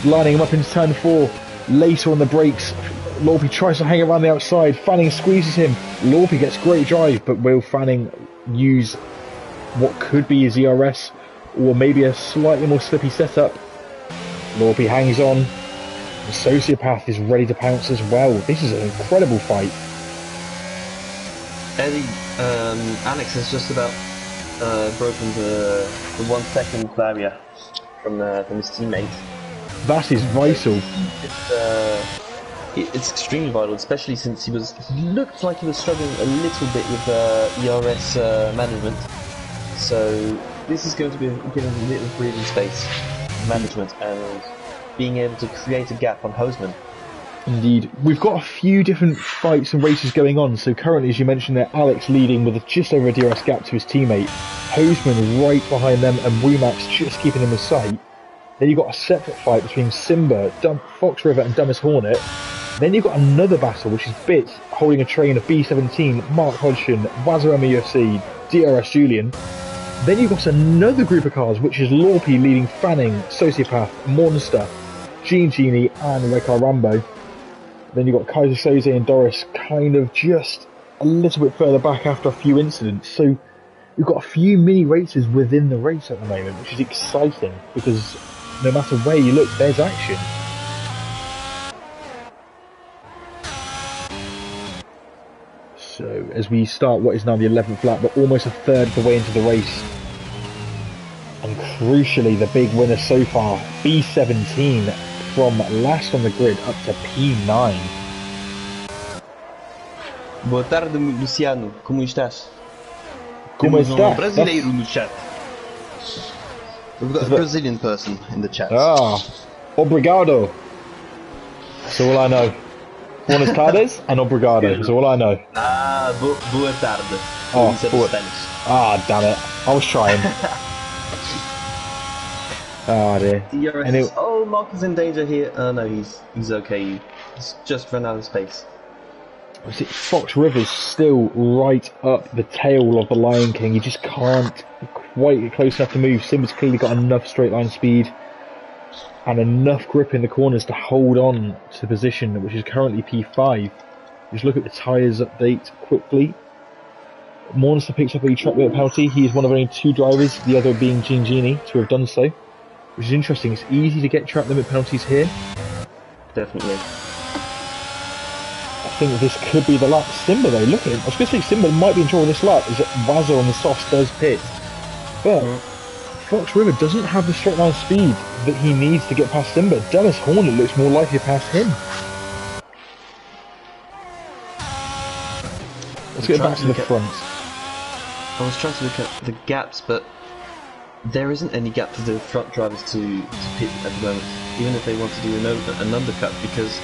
Lining him up into turn 4. Later on the brakes, Lorpy tries to hang around the outside. Fanning squeezes him. Lorpy gets great drive, but will Fanning use what could be his DRS, or maybe a slightly more slippy setup? Lorpy hangs on. The Sociopath is ready to pounce as well. This is an incredible fight. Alex has just about broken the 1 second barrier from his teammate. That is vital. It's extremely vital, especially since he looked like he was struggling a little bit with ERS management. So this is going to be giving a little breathing space management, and being able to create a gap on Hoseman. Indeed. We've got a few different fights and races going on. So currently, as you mentioned there, Alex leading with just over a DRS gap to his teammate. Hoseman right behind them and Wumax just keeping him in sight. Then you've got a separate fight between Simba, Fox River and Dumbest Hornet. Then you've got another battle, which is Bits holding a train of B17, Mark Hodgson, Wazarama UFC, DRS Julian. Then you've got another group of cars, which is Lorpy leading Fanning, Sociopath, Monster, Gene Genie and Rekar Rambo. Then you've got Kaiser Soze and Doris kind of just a little bit further back after a few incidents. So we've got a few mini races within the race at the moment, which is exciting because no matter where you look, there's action. So as we start what is now the 11th lap, but almost a third of the way into the race. And crucially, the big winner so far, B17, from last on the grid up to P9. Boa tarde, Luciano. Como estás? Como estás? Brasileiro no chat. We've got a Brazilian person in the chat. Ah, obrigado. That's all I know. Buenas tardes and obrigado. That's all I know. Ah, boa tarde. Oh, Spanish. Ah, damn it. I was trying. Oh dear. Anyway. Oh, Mark is in danger here. Oh no, he's okay. He's just run out of space. Fox River's still right up the tail of the Lion King. He just can't quite get close enough to move. Simba's clearly got enough straight line speed and enough grip in the corners to hold on to the position, which is currently P5. Just look at the tyres update quickly. Monster picks up a track limit penalty. He is one of only two drivers, the other being Gene Genie, to have done so. Which is interesting. It's easy to get track limit penalties here. Definitely. I think this could be the lap. Simba though, look at him. I was going to say Simba might be in trouble this lap, is that Wazza on the softs does pit. But Fox River doesn't have the straight line speed that he needs to get past Simba. Dennis Hornet looks more likely to pass him. Let's get back to the front. I was trying to look at the gaps, but there isn't any gap for the front drivers to pit at the moment, even if they want to do an undercut, because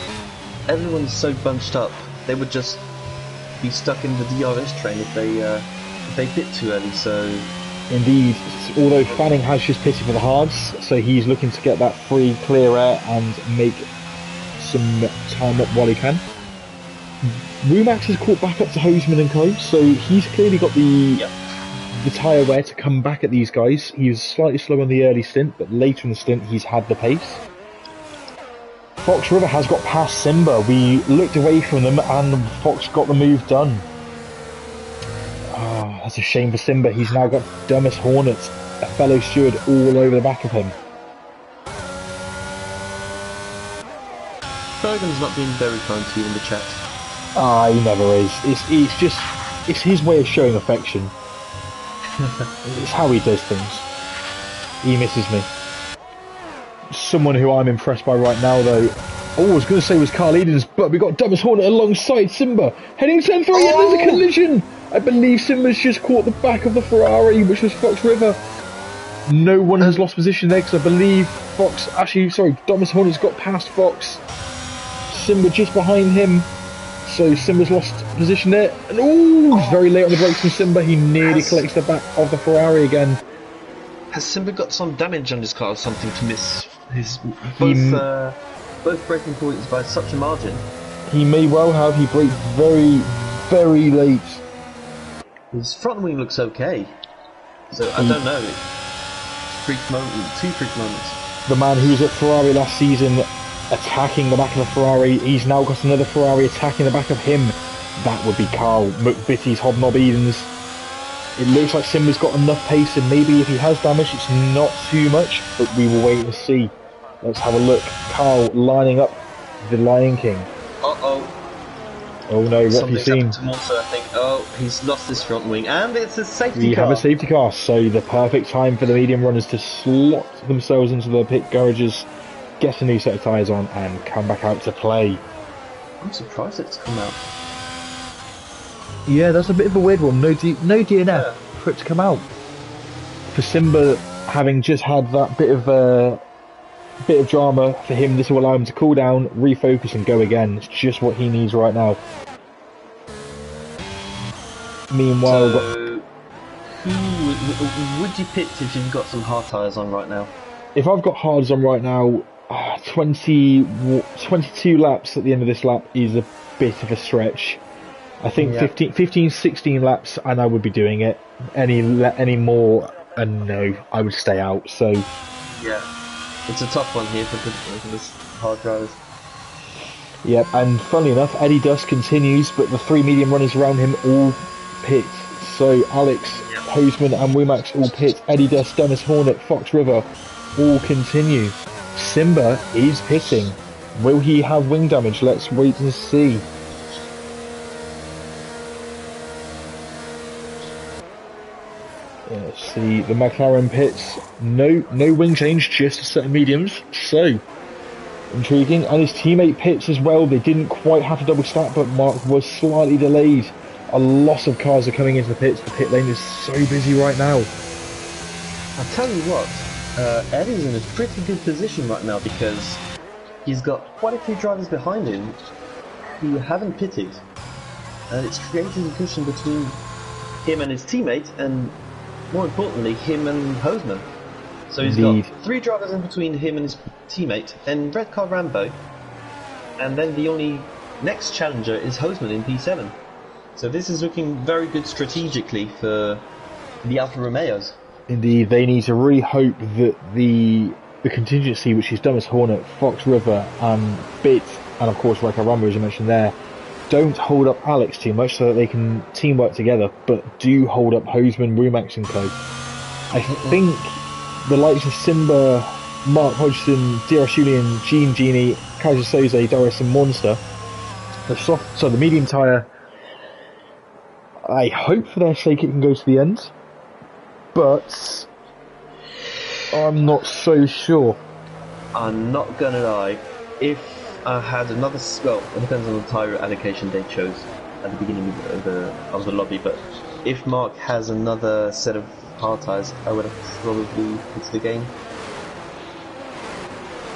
everyone's so bunched up, they would just be stuck in the DRS train if they pit too early. So, indeed, although Fanning has just pitted for the hards, so he's looking to get that free, clear air and make some time up while he can. Rumax has caught back up to Hoseman and Co, so he's clearly got the tyre wear to come back at these guys. He was slightly slow on the early stint, but later in the stint he's had the pace. Fox River has got past Simba. We looked away from them and Fox got the move done. Oh, that's a shame for Simba. He's now got Dumbest Hornet, a fellow steward, all over the back of him. Bergen's not being very kind to you in the chat. Ah, he never is. It's his way of showing affection. It's how he does things. He misses me. Someone who I'm impressed by right now, though. Oh, I was going to say was Carl Edens, but we got Dumbest Hornet alongside Simba. Heading 10-3, and there's a collision! I believe Simba's just caught the back of the Ferrari, which was Fox River. No one has lost position there, because I believe Dumbest Hornet's got past Fox. Simba just behind him. So Simba's lost position there, and he's very late on the brakes from Simba. He nearly collects the back of the Ferrari again. Has Simba got some damage on his car or something to miss his both braking points by such a margin? He may well have. He braked very, very late. His front wing looks okay, so I don't know. Two freak moments. The man who was at Ferrari last season, attacking the back of the Ferrari, he's now got another Ferrari attacking the back of him. That would be Carl McBitty's Hobnob Edens. It looks like Simba's got enough pace, and maybe if he has damage, it's not too much, but we will wait and see. Let's have a look. Carl lining up the Lion King. Uh-oh. Oh no, what have you seen? To Monster, I think. Oh, he's lost his front wing, and it's a safety car. We have a safety car, so the perfect time for the medium runners to slot themselves into the pit garages, get a new set of tyres on, and come back out to play. I'm surprised it's come out. Yeah, that's a bit of a weird one. No DNF for it to come out. For Simba having just had that bit of bit of drama for him. This will allow him to cool down, refocus, and go again. It's just what he needs right now. Meanwhile, so, who would you pick if you've got some hard tyres on right now? if I've got hards on right now, 22 laps at the end of this lap is a bit of a stretch. I think 15, 16 laps, and I would be doing it. Any more, and no, I would stay out. So yeah, it's a tough one here for the hard drivers. Yep, and funnily enough, Eddie Dust continues, but the 3 medium runners around him all pit. So Alex, Hoseman and Womack all pit. Eddie Dust, Dennis Hornet, Fox River all continue. Simba is pitting. Will he have wing damage? Let's wait and see. Let's see, the McLaren pits. No wing change, just a set of mediums. So intriguing, and his teammate pits as well. They didn't quite have to double stack, but Mark was slightly delayed. A lot of cars are coming into the pits. The pit lane is so busy right now. I tell you what, Eddie's in a pretty good position right now because he's got quite a few drivers behind him who haven't pitted, and it's creating a cushion between him and his teammate, and more importantly, him and Hoseman. So he's got 3 drivers in between him and his teammate, then Red Car Rambo, and then the only next challenger is Hoseman in P7. So this is looking very good strategically for the Alfa Romeos. Indeed, they need to really hope that the contingency, which is Dennis Hornet, Fox River, and Bit, and of course Red Car Rambo, as you mentioned there, don't hold up Alex too much so that they can teamwork together, but do hold up Hoseman, Rumax and co. I think the likes of Simba, Mark Hodgson, DRS Julian, Gene Genie, Kaiser Soze, Doris and Monster, the medium tyre, I hope for their sake it can go to the end, but I'm not so sure. I'm not gonna lie, if I had another, well, it depends on the tyre allocation they chose at the beginning of the lobby, but if Mark has another set of hard tyres, I would have probably put the game.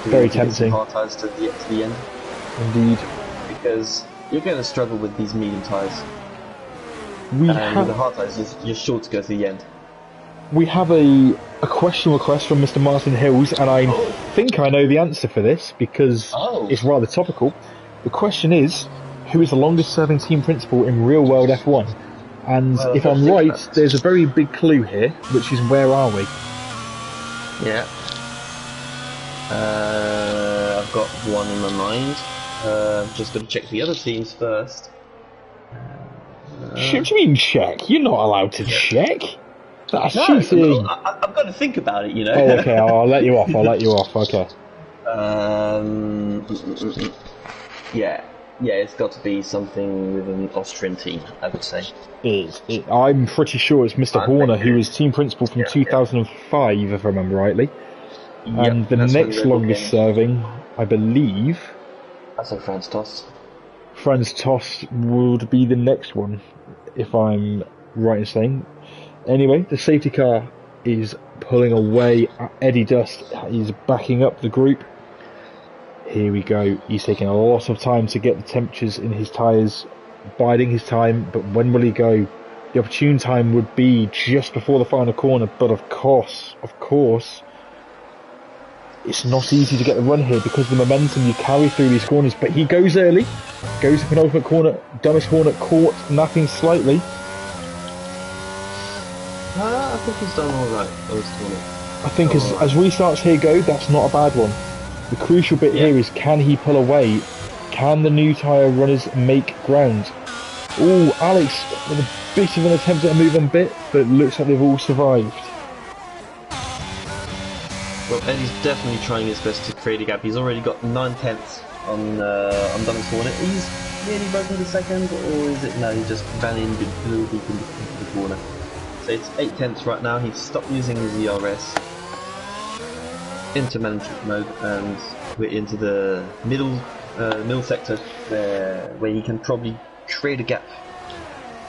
Very tempting. Hard tyres to the end. Indeed. Because you're going to struggle with these medium tyres. With the hard tyres, you're sure to go to the end. We have a question request from Mr. Martin Hills, and I think I know the answer for this because it's rather topical. The question is, who is the longest serving team principal in real world F1? And if I'm right, there's a very big clue here, which is where are we? Yeah. I've got one in my mind. I'm just going to check the other teams first. What do you mean check? You're not allowed to check. That's cheating. I'm going to think about it, you know. Oh, okay. I'll let you off. Okay. Yeah, it's got to be something with an Austrian team, I would say. I'm pretty sure it's Mr. Horner, who is team principal from 2005, if I remember rightly. And the next longest serving, I believe... I say Franz Tost. Franz Tost would be the next one, if I'm right in saying. Anyway, the safety car is pulling away. Eddie Dust is backing up the group. Here we go. He's taking a lot of time to get the temperatures in his tyres, biding his time, but when will he go? The opportune time would be just before the final corner, but of course, it's not easy to get the run here because of the momentum you carry through these corners, but he goes early, goes to penultimate corner. Dennis Hornet caught napping slightly. I think he's done alright. I think as restarts here go, that's not a bad one. The crucial bit here is, can he pull away? Can the new tyre runners make ground? Oh, Alex with a bit of an attempt at a move on Bit, but it looks like they've all survived. Well, Eddie's definitely trying his best to create a gap. He's already got 9/10 on Dennis Hornet. He's nearly broken the second, or is it? No, he just ran in a little deep into the corner. So it's 8/10 right now. He's stopped using his ERS into management mode, and we're into the middle sector where he can probably create a gap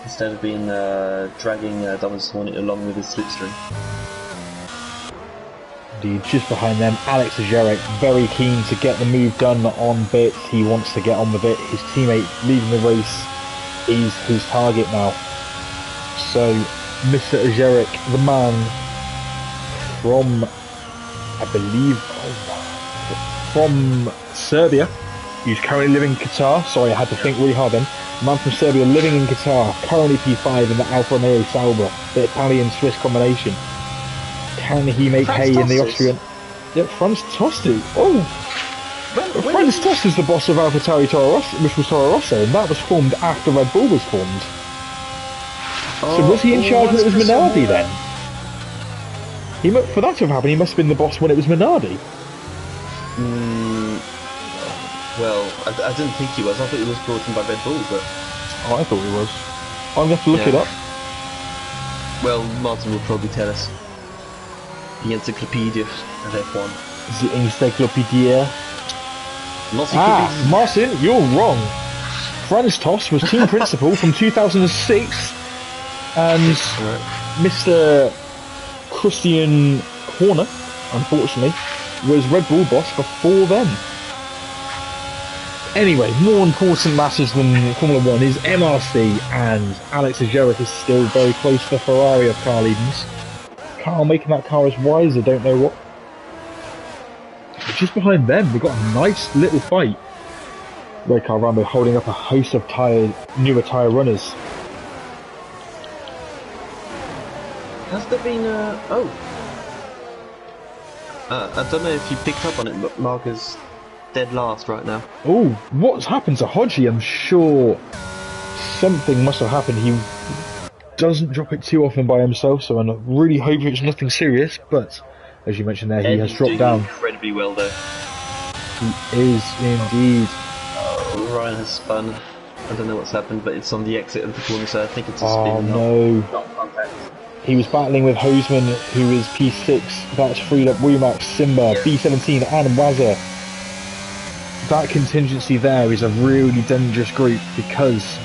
instead of being dragging Dennis Hornet along with his slipstream. Indeed, just behind them, Alex Ajerek, very keen to get the move done on Bits. He wants to get on with it. His teammate leading the race is his target now. So, Mr. Ajerek, the man from, I believe, from Serbia, who's currently living in Qatar. Sorry, I had to think really hard then. Man from Serbia living in Qatar, currently P5 in the Alfa Romeo Sauber, the Italian-Swiss combination. Can he make hay in the Austrian? Yeah, Franz Tosti. Oh! Franz Tost is the boss of AlphaTauri Toro Rosso, which was Toro Rosso, and that was formed after Red Bull was formed. So was he in charge when it was Minardi then? For that to have happened, he must have been the boss when it was Minardi. Well, I didn't think he was. I thought he was brought in by Red Bull, but... Oh, I thought he was. I'm going to have to look it up. Well, Martin will probably tell us. The encyclopedia of F1. The encyclopedia. Martin, you're wrong. Franz Tost was team principal from 2006, and Mr. Christian Horner, unfortunately, was Red Bull boss before then. Anyway, more important matters than Formula 1 is MRC, and Alex Ajerek is still very close to the Ferrari of Carl Edens. Carl making that car as wise, I don't know what. But just behind them, we've got a nice little fight. Red Car Rambo holding up a host of newer tyre runners. Has there been a... I don't know if you picked up on it, but Mark is dead last right now. Oh, what's happened to Hodgie? I'm sure something must have happened. He doesn't drop it too often by himself, so I'm really hoping it's nothing serious, but as you mentioned there, he has dropped down. Incredibly well though. He is indeed. Ryan has spun. I don't know what's happened, but it's on the exit of the corner, so I think it's a spin. Oh no. Not contact. He was battling with Hosman, who is P6. That's freed up Rumax, Simba, B17 and Wazza. That contingency there is a really dangerous group because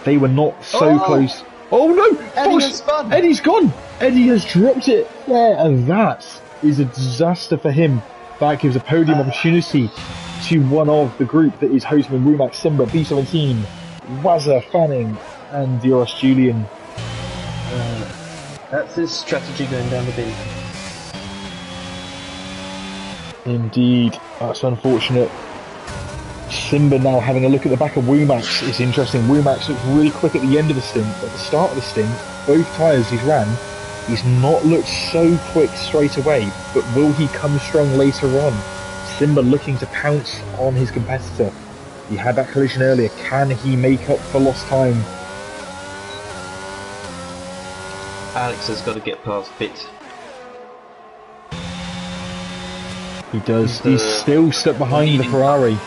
they were not so close. Oh no! Eddie has spun! Eddie's gone! Eddie has dropped it there, and that is a disaster for him. That gives a podium opportunity to one of the group that is Hosman, Rumax, Simba, B17, Wazza, Fanning, and Dioris Julian. That's his strategy going down the bin. Indeed, that's unfortunate. Simba now having a look at the back of Wumax is interesting. Wumax looked really quick at the end of the stint, but at the start of the stint, both tyres he's ran, he's not looked so quick straight away, but will he come strong later on? Simba looking to pounce on his competitor. He had that collision earlier, can he make up for lost time? Alex has got to get past Bit. He does, he's still stuck behind the Ferrari.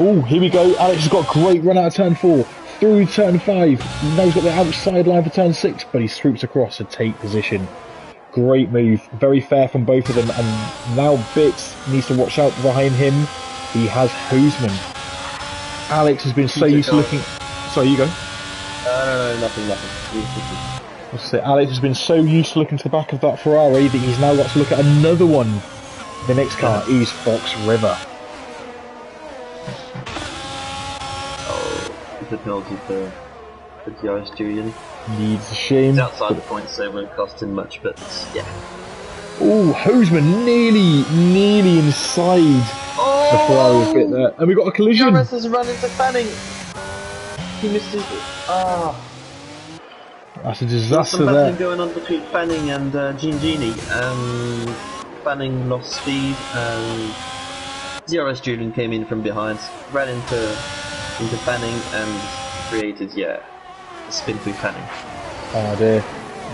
Oh, here we go. Alex has got a great run out of turn 4, through turn 5. Now he's got the outside line for turn 6, but he swoops across to take position. Great move, very fair from both of them, and now Bits needs to watch out behind him. He has Hosman. Alex has been so used to looking... Sorry, you go. No, nothing. Alex has been so used to looking to the back of that Ferrari that he's now got to look at another one. The next car is Fox River. The penalty for Dioris Julian. Needs a shame. He's outside the points, so it won't cost him much, but yeah. Oh, Hosman nearly inside the Ferrari a bit there. And we got a collision. Dioris has run into Fanning. He missed his... That's a disaster there. There's some going on between Fanning and Gingini. Fanning lost speed, and Dioris Julian came in from behind, ran into Fanning and created, a spin through Fanning. Oh dear.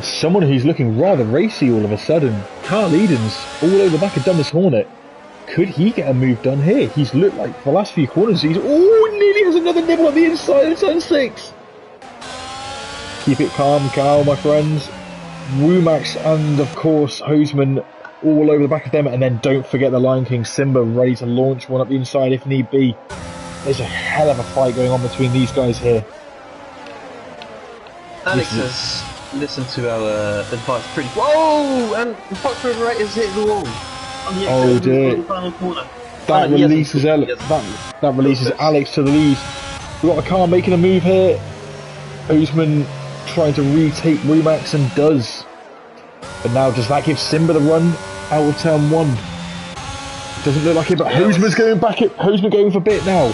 Someone who's looking rather racy all of a sudden. Carl Edens all over the back of Dumas Hornet. Could he get a move done here? He's looked like for the last few corners nearly has another nibble on the inside of turn 6. Keep it calm, Carl, my friends. Wumax and of course Hosman all over the back of them, and then don't forget the Lion King Simba ready to launch one up the inside if need be. There's a hell of a fight going on between these guys here. Alex has listen to our advice pretty. Whoa! And the Fox River Raiders hit the wall on the Oh exit dear. of the final corner. That releases that releases Alex to the lead. We've got a car making a move here. Ousmane trying to retake Rumax and does. But now does that give Simba the run out of turn 1? Doesn't look like it, but Ousmane's going back it. Ousmane going for Bit now.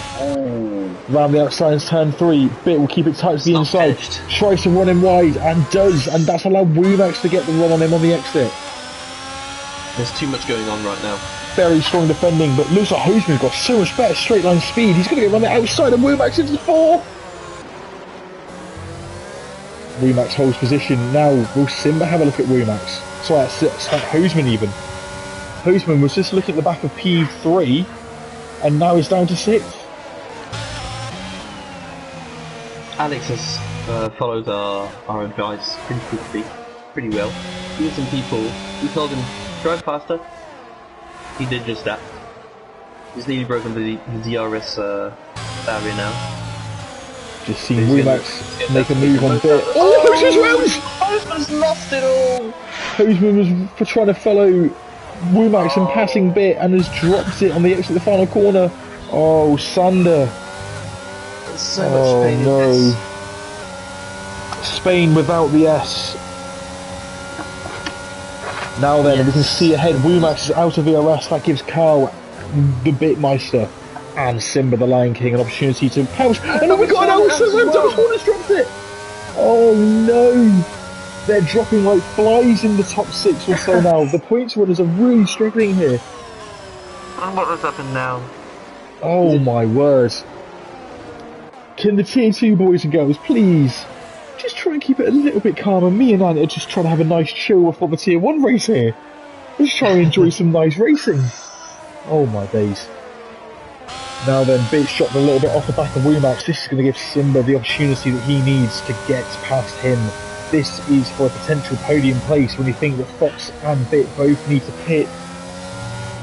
Round the outside is turn 3. Bit will keep it tight to the inside. Tries to run him wide and does, and that's allowed Rumax to get the run on him on the exit. There's too much going on right now. Very strong defending, but looks like Ousmane's got so much better straight line speed. He's going to get run the outside of Rumax into the 4. Rumax holds position. Now, will Simba have a look at Rumax? Sorry, it's like Ousmane even. Ousmane was just looking at the back of P3, and now he's down to 6th. Alex has followed our advice pretty quickly, pretty well. He was some people, we told him, drive faster. He did just that. He's nearly broken the DRS barrier now. Just seen Rumax make a move on Bit. Oh, Ousmane's lost it all! Ousmane was for trying to follow Rumax and passing Bit and has dropped it on the exit of the final corner. Oh, Sander. There's so much pain in this. Spain without the S. Now then, we can see ahead, Rumax is out of VRS. That gives Carl, the Bitmeister, and Simba the Lion King an opportunity to pounce. And then we got an Elsa, Thomas Horner's dropped it! Oh no! They're dropping like flies in the top 6 or so now. The points runners are really struggling here. And what has happened now? Oh my word. Can the tier 2 boys and girls please just try and keep it a little bit calmer? Me and Ant are just trying to have a nice chill before the tier 1 race here. Let's try and enjoy some nice racing. Oh my days. Now then, Bit's dropped a little bit off the back of Rumax. This is going to give Simba the opportunity that he needs to get past him. This is for a potential podium place when you think that Fox and Bit both need to pit.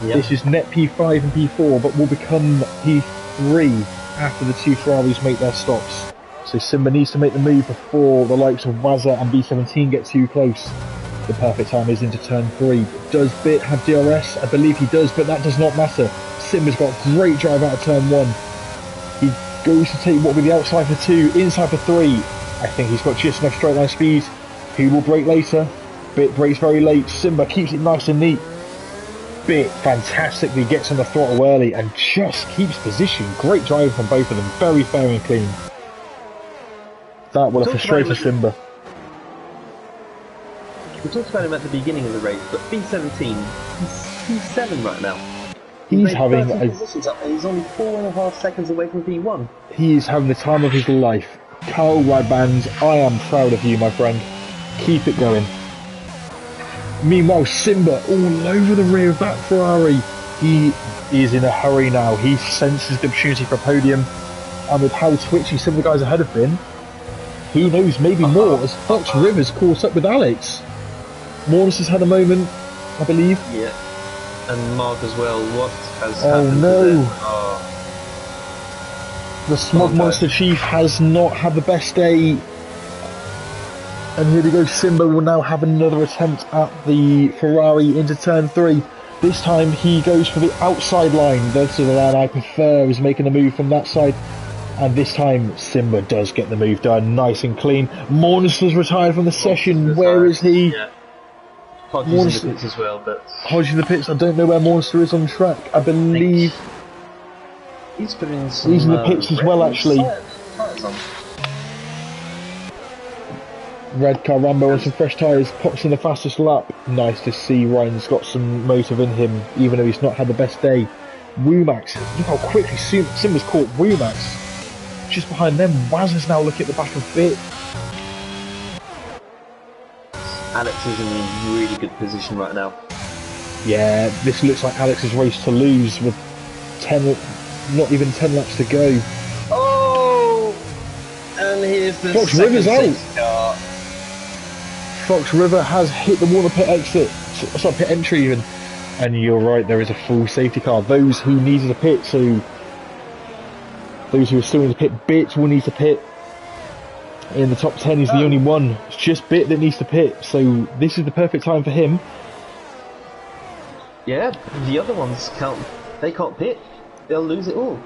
Yep. This is net P5 and P4, but will become P3 after the 2 Ferraris make their stops. So Simba needs to make the move before the likes of Wazza and B17 get too close. The perfect time is into turn 3. Does Bit have DRS? I believe he does, but that does not matter. Simba's got great drive out of turn 1. He goes to take what will be the outside for 2, inside for 3. I think he's got just enough straight line speed. He will brake later. Bit brakes very late. Simba keeps it nice and neat. Bit fantastically gets on the throttle early and just keeps position. Great driving from both of them. Very fair and clean. That will have frustrated Simba. We talked about him at the beginning of the race, but B17, he's P7 right now. He's having he's only 4.5 seconds away from P1. He's having the time of his life. Carl Radbands, I am proud of you, my friend. Keep it going. Meanwhile, Simba all over the rear of that Ferrari. He is in a hurry now. He senses the opportunity for a podium. And with how twitchy some of the guys ahead have been, who knows, maybe more, as Fox Rivers caught up with Alex. Morris has had a moment, I believe. Yeah. And Mark as well. What has happened? Oh no! The Smog Monster Chief has not had the best day. And here we go, Simba will now have another attempt at the Ferrari into turn 3. This time he goes for the outside line. That's the line I prefer, is making a move from that side. And this time Simba does get the move done, nice and clean. Mornison's retired from the session. Where is he? Yeah. Hodge's in the pits as well, but... Hodge in the pits, I don't know where Mornister is on track. I believe... He's putting some... He's in the pits as well, actually. Red car Rambo on some fresh tyres, pops in the fastest lap. Nice to see Ryan's got some motive in him, even though he's not had the best day. Rumax, look how quickly Simba's caught Rumax. Just behind them, Waz is now looking at the back of Bit. Alex is in a really good position right now. Yeah, this looks like Alex's race to lose with not even 10 laps to go. Oh! And here's the Fox River's out. Car. Fox River has hit the water pit exit, sorry, pit entry even. And you're right, there is a full safety car. Those who needed a pit, so those who are still in the pit, Bit will need to pit. In the top 10, he's the only one. It's just Bit that needs to pit, so this is the perfect time for him. Yeah, the other ones can't. They can't pit. They'll lose it all.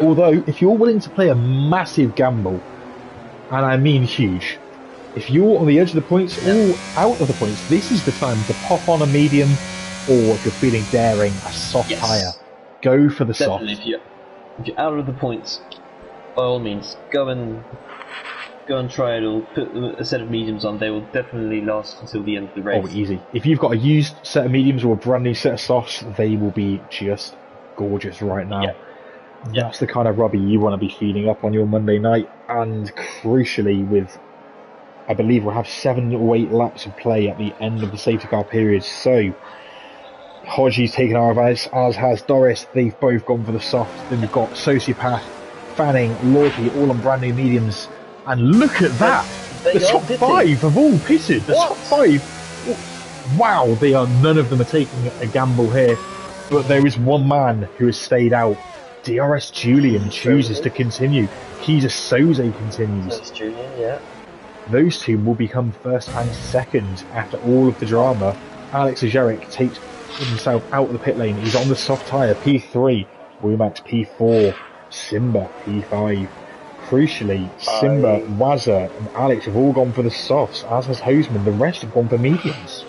Although, if you're willing to play a massive gamble, and I mean huge, if you're on the edge of the points or out of the points, this is the time to pop on a medium, or if you're feeling daring, a soft tyre. Go for the Definitely, soft. if you're out of the points, by all means, go and try it all. Put a set of mediums on. They will definitely last until the end of the race. Oh, easy. If you've got a used set of mediums or a brand new set of softs, they will be just gorgeous right now. Yeah. That's the kind of rubber you want to be feeding up on your Monday night, and crucially with, I believe we'll have 7 or 8 laps of play at the end of the safety car period, so Hodgie's taken our advice, as has Doris. They've both gone for the soft. Then we've got Sociopath, Fanning, Loyalty, all on brand new mediums, and look at that! The top 5 have all pitted. The top 5, wow, none of them are taking a gamble here, but there is one man who has stayed out. DRS Julian chooses to continue. Keezer Soze continues. That's Julian, yeah. Those two will become first and second after all of the drama. Alex Ajeric takes himself out of the pit lane. He's on the soft tyre, P3. Womax P4. Simba P5. Crucially, Simba, Wazza and Alex have all gone for the softs, as has Hoseman. The rest have gone for mediums.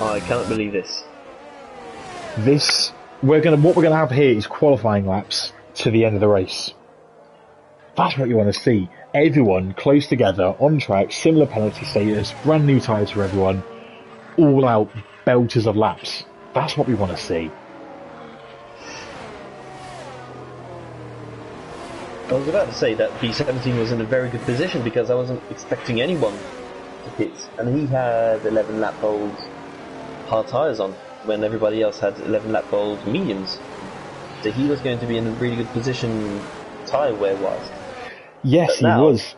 I cannot believe this. What we're gonna have here is qualifying laps to the end of the race. That's what you want to see. Everyone close together, on track, similar penalty status, brand new tyres for everyone, all out belters of laps. That's what we want to see. I was about to say that B17 was in a very good position because I wasn't expecting anyone to pit, and he had 11 lap old hard tyres on when everybody else had 11 lap old mediums. So he was going to be in a really good position tyre wear wise. Yes, he was.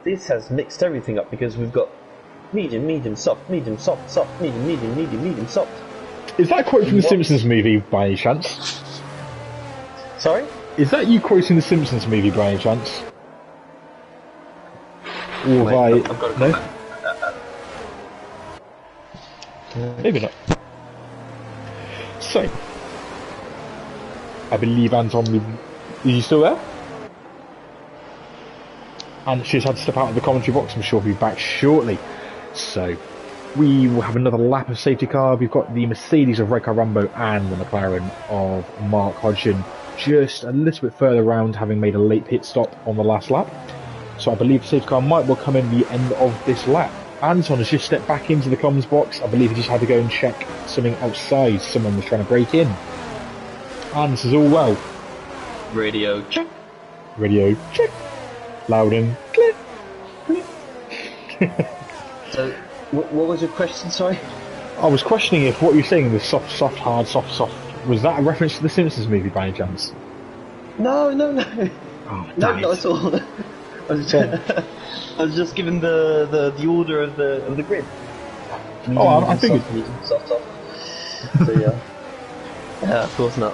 This has mixed everything up because we've got medium, soft, soft, medium, soft. Is that a quote from the Simpsons movie by any chance? Sorry? Is that you quoting the Simpsons movie by any chance? Or I've got to no? Maybe not. So, I believe Anton, are you still there? And she's had to step out of the commentary box. I'm sure he'll be back shortly. So, we will have another lap of safety car. We've got the Mercedes of Red Car Rambo and the McLaren of Mark Hodgson just a little bit further around, having made a late pit stop on the last lap. So I believe the safety car might well come in the end of this lap. Anton has just stepped back into the comms box. I believe he just had to go and check something outside. Someone was trying to break in. And this is all well. Radio check. Radio check. Loud and clear. So, what was your question, sorry? I was questioning if what you're saying, the soft, soft, hard, soft, soft, was that a reference to the Simpsons movie by any chance? No. Oh, No, not at all. I was just given the order of the grid. Medium, I figured. Soft. So yeah. Yeah, of course not.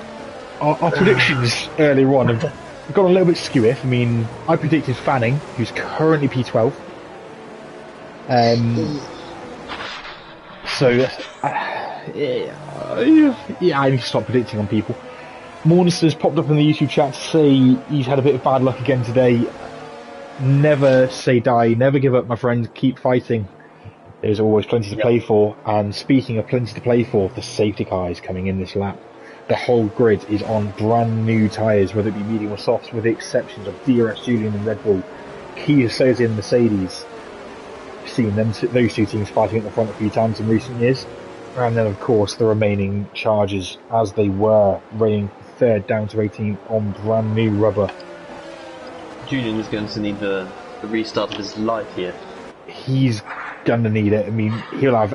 Our predictions earlier on have gone a little bit skewy. I mean, I predicted Fanning, who's currently P12. Yeah, I need to stop predicting on people. Mornister's popped up in the YouTube chat to say he's had a bit of bad luck again today. Never say die, never give up, my friend. Keep fighting. There's always plenty to play for. And speaking of plenty to play for, the safety car is coming in this lap. The whole grid is on brand new tyres, whether it be medium or softs, with the exceptions of DRS Julian and Red Bull. Kia Soze and Mercedes. Seen those two teams fighting at the front a few times in recent years. And then, of course, the remaining Chargers, as they were, running third down to 18 on brand new rubber. Julian is going to need the restart of his life here. He's going to need it. I mean, he'll have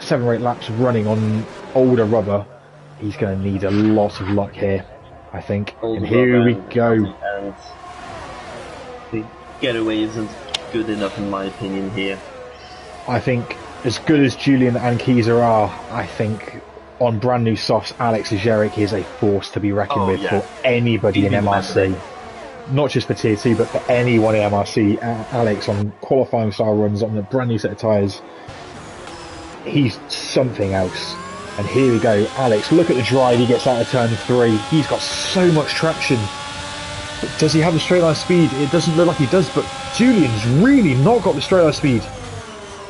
7 or 8 laps running on older rubber. He's going to need a lot of luck here, I think. Older and here we go. And the getaway isn't good enough, in my opinion, here. I think, as good as Julian and Keezer are, I think on brand new softs, Alex Ajeric is a force to be reckoned with for anybody in MRC. not just for Tier 2, but for anyone in MRC, Alex on qualifying style runs on a brand new set of tyres, he's something else. And here we go, Alex, look at the drive he gets out of turn 3. He's got so much traction. But does he have the straight line speed? It doesn't look like he does, but Julian's really not got the straight line speed.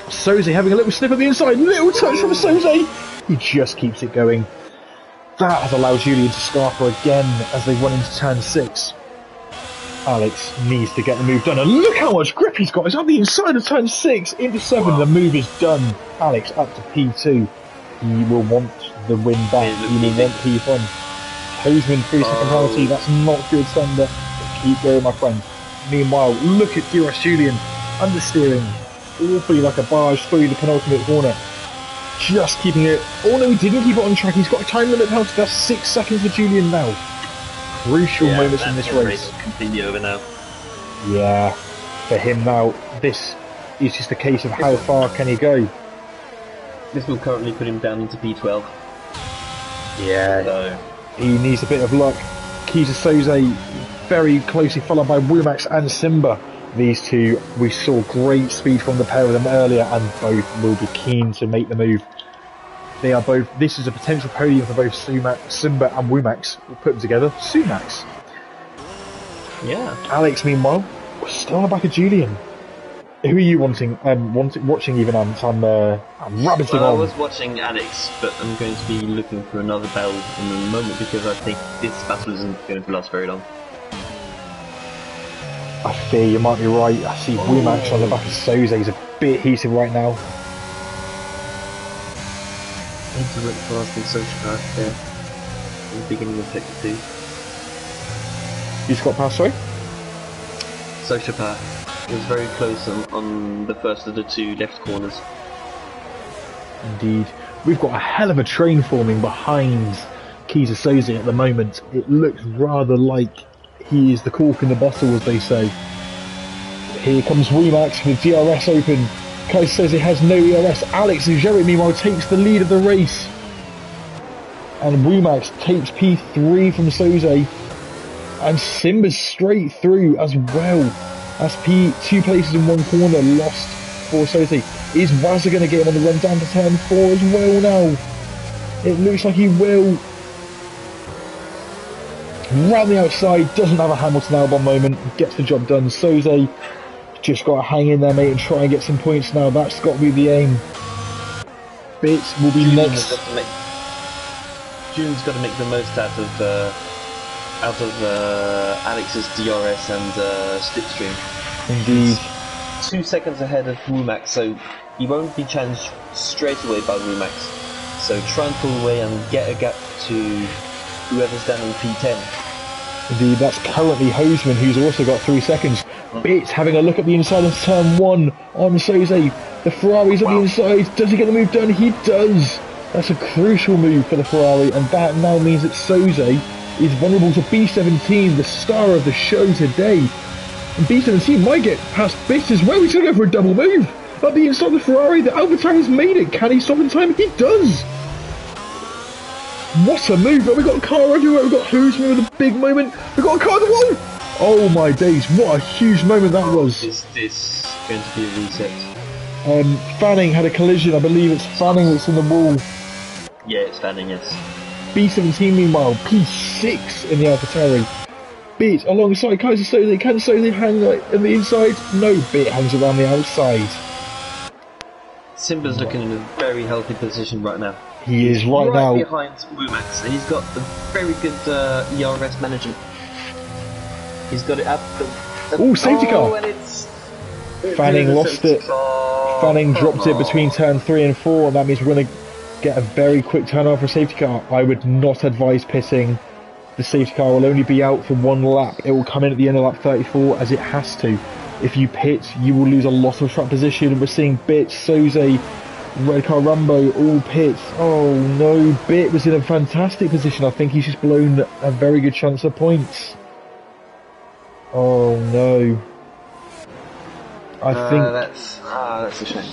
Soze having a little snip at the inside, little touch from Soze. He just keeps it going. That has allowed Julian to scarper again as they run into turn 6. Alex needs to get the move done, and look how much grip he's got. He's on the inside of turn 6 into 7. The move is done. Alex up to P2. He will want the win back. He will want P1. Hoseman 3-second penalty. That's not good, Thunder. But keep going, my friend. Meanwhile, look at DRS Julian understeering awfully like a barge through the penultimate corner. Just keeping it. Oh no, he didn't keep it on track. He's got a time limit penalty. That's 6 seconds for Julian now. Crucial moments in this race. Completely over now. Yeah, for him now, this is just a case of how far can he go. This will currently put him down into P12. Yeah, so he needs a bit of luck. Kisa Soze very closely followed by Wumax and Simba. These two, we saw great speed from the pair of them earlier, and both will be keen to make the move. They are both. This is a potential podium for both Simba and Wumax. We'll put them together. Sumax. Yeah. Alex, meanwhile, we're still on the back of Julian. Who are you watching? Even I'm rabbiting on. I was watching Alex, but I'm going to be looking for another bell in a moment because I think this battle isn't going to last very long. I fear you might be right. I see Wumax on the back of Soze. He's a bit heated right now. Into look for us in social path there in the beginning of sector 2. Who's got past, sorry? Social path. It was very close on the first of the 2 left corners. Indeed. We've got a hell of a train forming behind Kisa Soze at the moment. It looks rather like he is the cork in the bottle, as they say. Here comes Wumax with DRS open. Kisa says it has no ERS. Alex Ujeri, meanwhile, takes the lead of the race. And Wumax takes P3 from Soze. And Simba's straight through as well. As P2 places in one corner lost for Soze. Is Wazza going to get him on the run down to turn 4 as well now? It looks like he will. Round the outside, doesn't have a Hamilton Albon moment, gets the job done. Soze just got to hang in there, mate, and try and get some points now. That's got to be the aim. Bits will be next. June's got to make the most out of Alex's DRS and slipstream. Indeed. He's 2 seconds ahead of Wumax, so he won't be challenged straight away by Wumax. So try and pull away and get a gap to whoever's down in P10. Indeed, that's currently Hoseman, who's also got 3 seconds. Bits having a look at the inside of turn 1 on Soze. The Ferrari's on the inside. Does he get the move done? He does. That's a crucial move for the Ferrari, and that now means that Soze is vulnerable to B17, the star of the show today. And B17 might get past Bits as well. He's going to go for a double move. Up the inside of the Ferrari, the Albertine has made it. Can he stop in time? He does. What a move. We've got a car everywhere. We've got Hoseman with a big moment. We've got a car at the wall. Oh my days, what a huge moment that was. Is this going to be a reset? Fanning had a collision. I believe it's Fanning that's in the wall. Yeah, it's Fanning, yes. B17 meanwhile, P6 in the AlphaTauri. Bit alongside Kaiser Soze. Can Soze hang on the inside? No, Bit hangs around the outside. Simba's looking in a very healthy position right now. He is right now behind Wumax, and he's got a very good ERS management. He's got it up. Oh, safety car! And it's Fanning lost it. Fanning dropped it between turn 3 and 4, and that means we're going to get a very quick turnover for a safety car. I would not advise pitting. The safety car will only be out for 1 lap. It will come in at the end of lap 34 as it has to. If you pit, you will lose a lot of track position. We're seeing Bits, Soze, Red Car Rumbo, all pits. Oh no, Bit was in a fantastic position. I think he's just blown a very good chance of points. Oh no. I think that's a shame.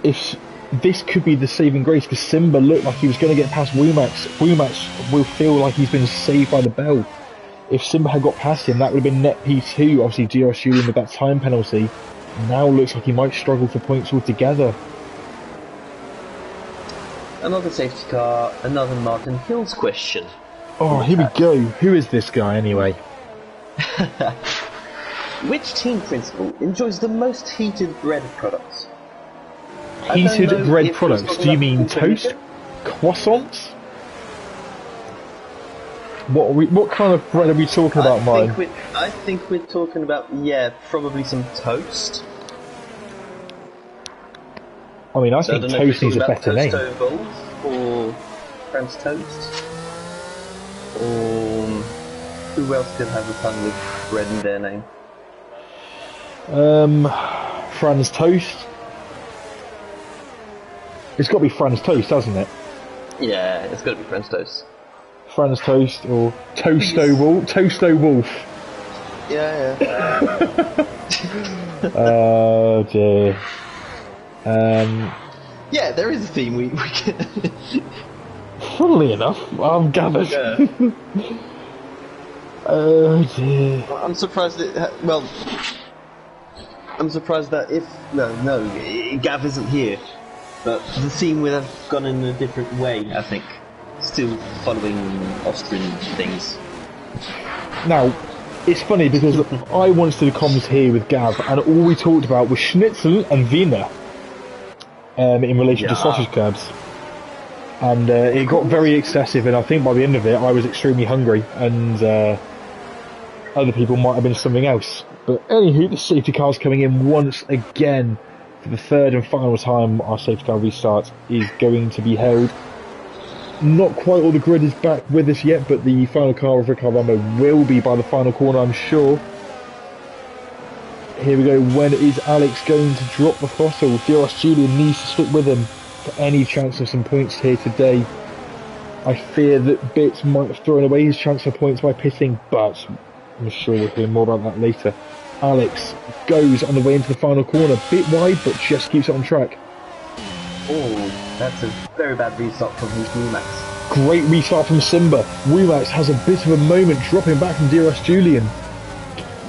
If this could be the saving grace, because Simba looked like he was going to get past Wumax. Wumax will feel like he's been saved by the bell. If Simba had got past him, that would have been net P2. Obviously, DRS Julian with that time penalty. Now looks like he might struggle for points altogether. Another safety car, another Martin Hills question. Oh, here we go. Who is this guy anyway? Which team principal enjoys the most heated bread products? Heated bread products? Do you mean toast? Croissants? What kind of bread are we talking about, Martin? I think we're talking about, yeah, probably some toast. I mean, I think toast needs a better name. Toast bowls or French toast? Or who else could have a ton with bread in their name? Franz Toast. It's got to be Franz Toast, hasn't it? Yeah, it's got to be French toast. Franz Toast or Toasto Wolf. Toasto Wolf. Yeah. Oh dear. Yeah, there is a theme we can. Funnily enough, I've gathered. Yeah. Oh dear. I'm surprised I'm surprised that Gav isn't here, but the theme would have gone in a different way, I think. Still following Austrian things. Now, it's funny because I once did a comms here with Gav, and all we talked about was schnitzel and Wiener in relation to sausage curbs. And it got very excessive, and I think by the end of it I was extremely hungry, and other people might have been something else. But anywho, the safety car's coming in once again for the third and final time. Our safety car restart is going to be held. Not quite all the grid is back with us yet, but the final car of Ricardo Rambo will be by the final corner, I'm sure. Here we go. When is Alex going to drop the throttle? DRS Julian needs to stick with him for any chance of some points here today. I fear that Bits might have thrown away his chance for points by pitting, but I'm sure we'll hear more about that later. Alex goes on the way into the final corner, bit wide, but just keeps it on track. Oh, that's a very bad restart from his Wumax. Great restart from Simba. Wumax has a bit of a moment, dropping back from DRS Julian.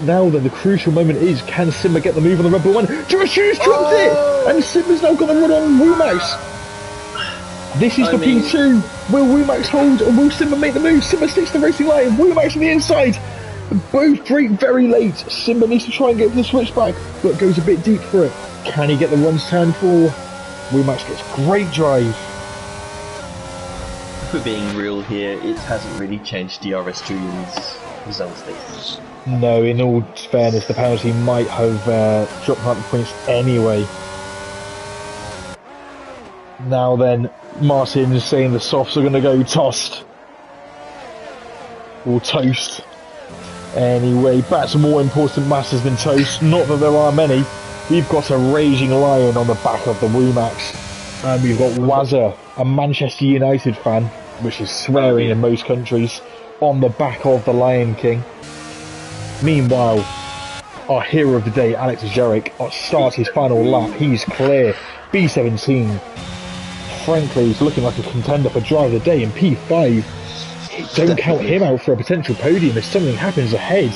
Now then, the crucial moment is, can Simba get the move on the Red Bull 1? DRS Julian's dropped it! And Simba's now got the run on Wumax. This is for P2. Will Wumax hold, or will Simba make the move? Simba sticks to the racing line. Wumax on the inside. Both break very late. Simba needs to try and get to the switchback, but goes a bit deep for it. Can he get the runs turn 4? Wumax gets great drive. If we're being real here, it hasn't really changed DRS Julian's results status. No, in all fairness, the penalty might have dropped out the points anyway. Now then, Martin is saying the softs are going to go tossed. Or toast. Anyway, back to more important matters than toast. Not that there are many. We've got a raging lion on the back of the Wumax. And we've got Wazza, a Manchester United fan, which is swearing in most countries, on the back of the Lion King. Meanwhile, our hero of the day, Alex Jarek, starts his final lap. He's clear. B17. Frankly, he's looking like a contender for drive of the day in P5. Don't count him out for a potential podium if something happens ahead.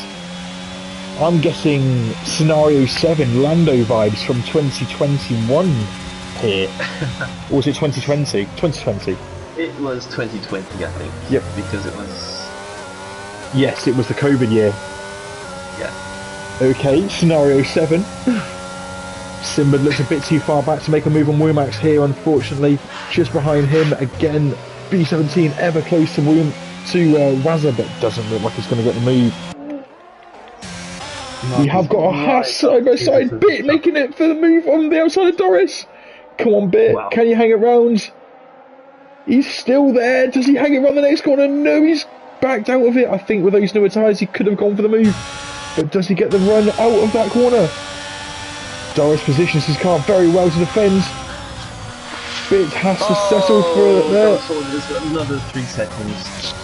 I'm guessing scenario 7 Lando vibes from 2021 here. Or was it 2020? 2020. It was 2020, I think. Yep. Because it was... Yes, it was the COVID year. Yeah. Okay, scenario 7. Simba looks a bit too far back to make a move on Wumax here, unfortunately. Just behind him, again, B17 ever close to Wazza, but doesn't look like he's going to get the move. We have got a Haas side-by-side. Bit making it for the move on the outside of Doris. Come on, Bit. Wow. Can you hang it round? He's still there. Does he hang it round the next corner? No, he's backed out of it. I think with those newer tyres, he could have gone for the move. But does he get the run out of that corner? Doris positions his car very well to defend. Bit has to settle for it there. Another 3 seconds.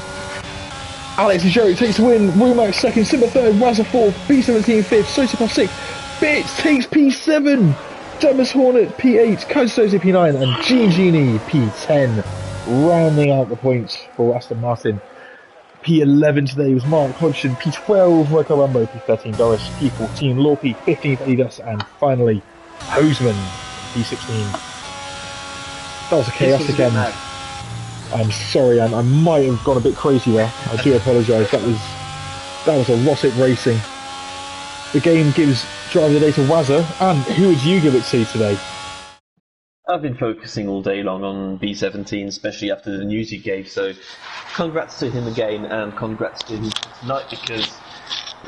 Alex Jarek takes the win. Wumax second, Simba third, Wazza fourth, B17 fifth, Sotipov sixth. Bits takes P7. Dumas Hornet P8, Kazutoze P9, and Gene Genie P10. Rounding out the points for Aston Martin. P11 today was Mark Hodgson, P12 Rico Rambo, P13 Doris, P14 Lorpy, 15 Adidas, and finally Hoseman, P16. That was a chaotic end. I'm sorry, I might have gone a bit crazy there. I do apologise. That was erotic racing. The game gives driver of the day to Wazza, and who would you give it to today? I've been focusing all day long on B17, especially after the news he gave, so congrats to him again, and congrats to him tonight, because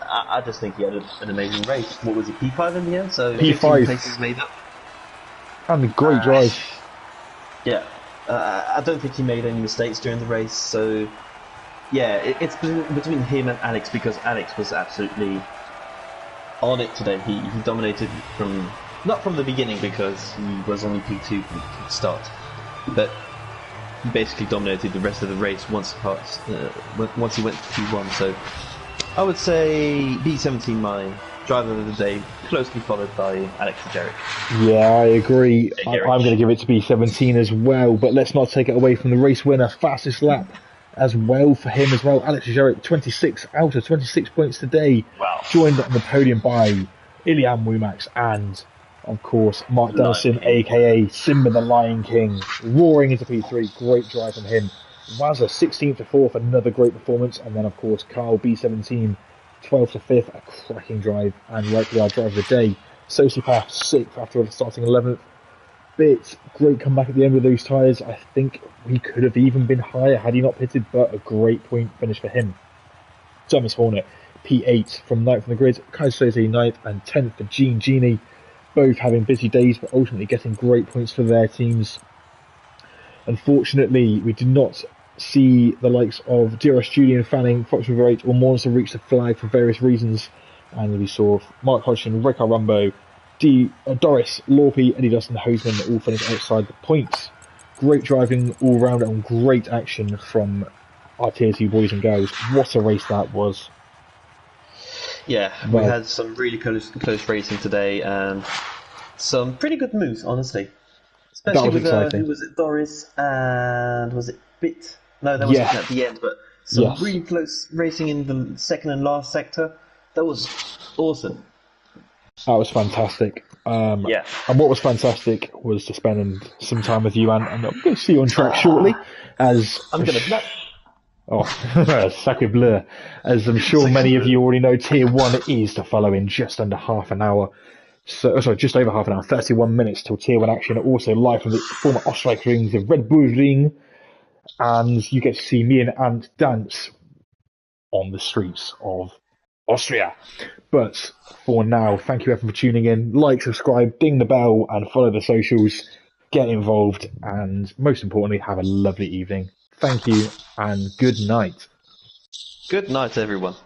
I just think he had an amazing race. What was it, P5 in the end? So P5. Places made up. And a great drive. Yeah, I don't think he made any mistakes during the race, so yeah, it's between him and Alex, because Alex was absolutely on it today. He dominated not from the beginning, because he was only P2 from the start, but he basically dominated the rest of the race once he went to P1. So I would say B17 my driver of the day, closely followed by Alex and Derek. Yeah, I agree. I'm going to give it to B17 as well, but let's not take it away from the race winner. Fastest lap as well for him as well. Alex Jarek, 26 out of 26 points today. Wow. Joined on the podium by Iliam Wumax and, of course, Mark Dennison, aka Simba the Lion King, roaring into P3. Great drive from him. Wazza, 16th to 4th, another great performance. And then, of course, Carl, B17, 12th to 5th, a cracking drive, and rightly our driver of the day. Sosipath, 6th after starting 11th. Bit great comeback at the end with those tyres. I think he could have even been higher had he not pitted, but a great point finish for him. Thomas Hornet, P8 from 9th on the grid. Kai Soze, 9th, and 10th for Genie. Both having busy days, but ultimately getting great points for their teams. Unfortunately, we did not see the likes of DRS Julian Fanning, Fox River 8 or Monster reach the flag for various reasons, and we saw Mark Hodgson, Rick Rambo, Doris, Lorpy, Eddie Dustin, Hoseman all finish outside the points. Great driving all round and great action from our Tier 2 boys and girls. What a race that was. Yeah, we had some really close racing today, and some pretty good moves, honestly. Especially with who was it, Doris, and was it Bit? No, that was at the end, but some really close racing in the second and last sector. That was awesome. That was fantastic. And what was fantastic was to spend some time with you, and I'm going to see you on track shortly. As I'm going to. Sacre bleu. As I'm sure many of you already know, Tier 1 is to follow in just under half an hour. Just over half an hour, 31 minutes till Tier 1 action. Also live from the former Austrian rings of Red Bull Ring. And you get to see me and Ant dance on the streets of Austria. But for now, thank you everyone for tuning in. Like, subscribe, ding the bell, and follow the socials. Get involved, and most importantly, have a lovely evening. Thank you, and good night. Good night, everyone.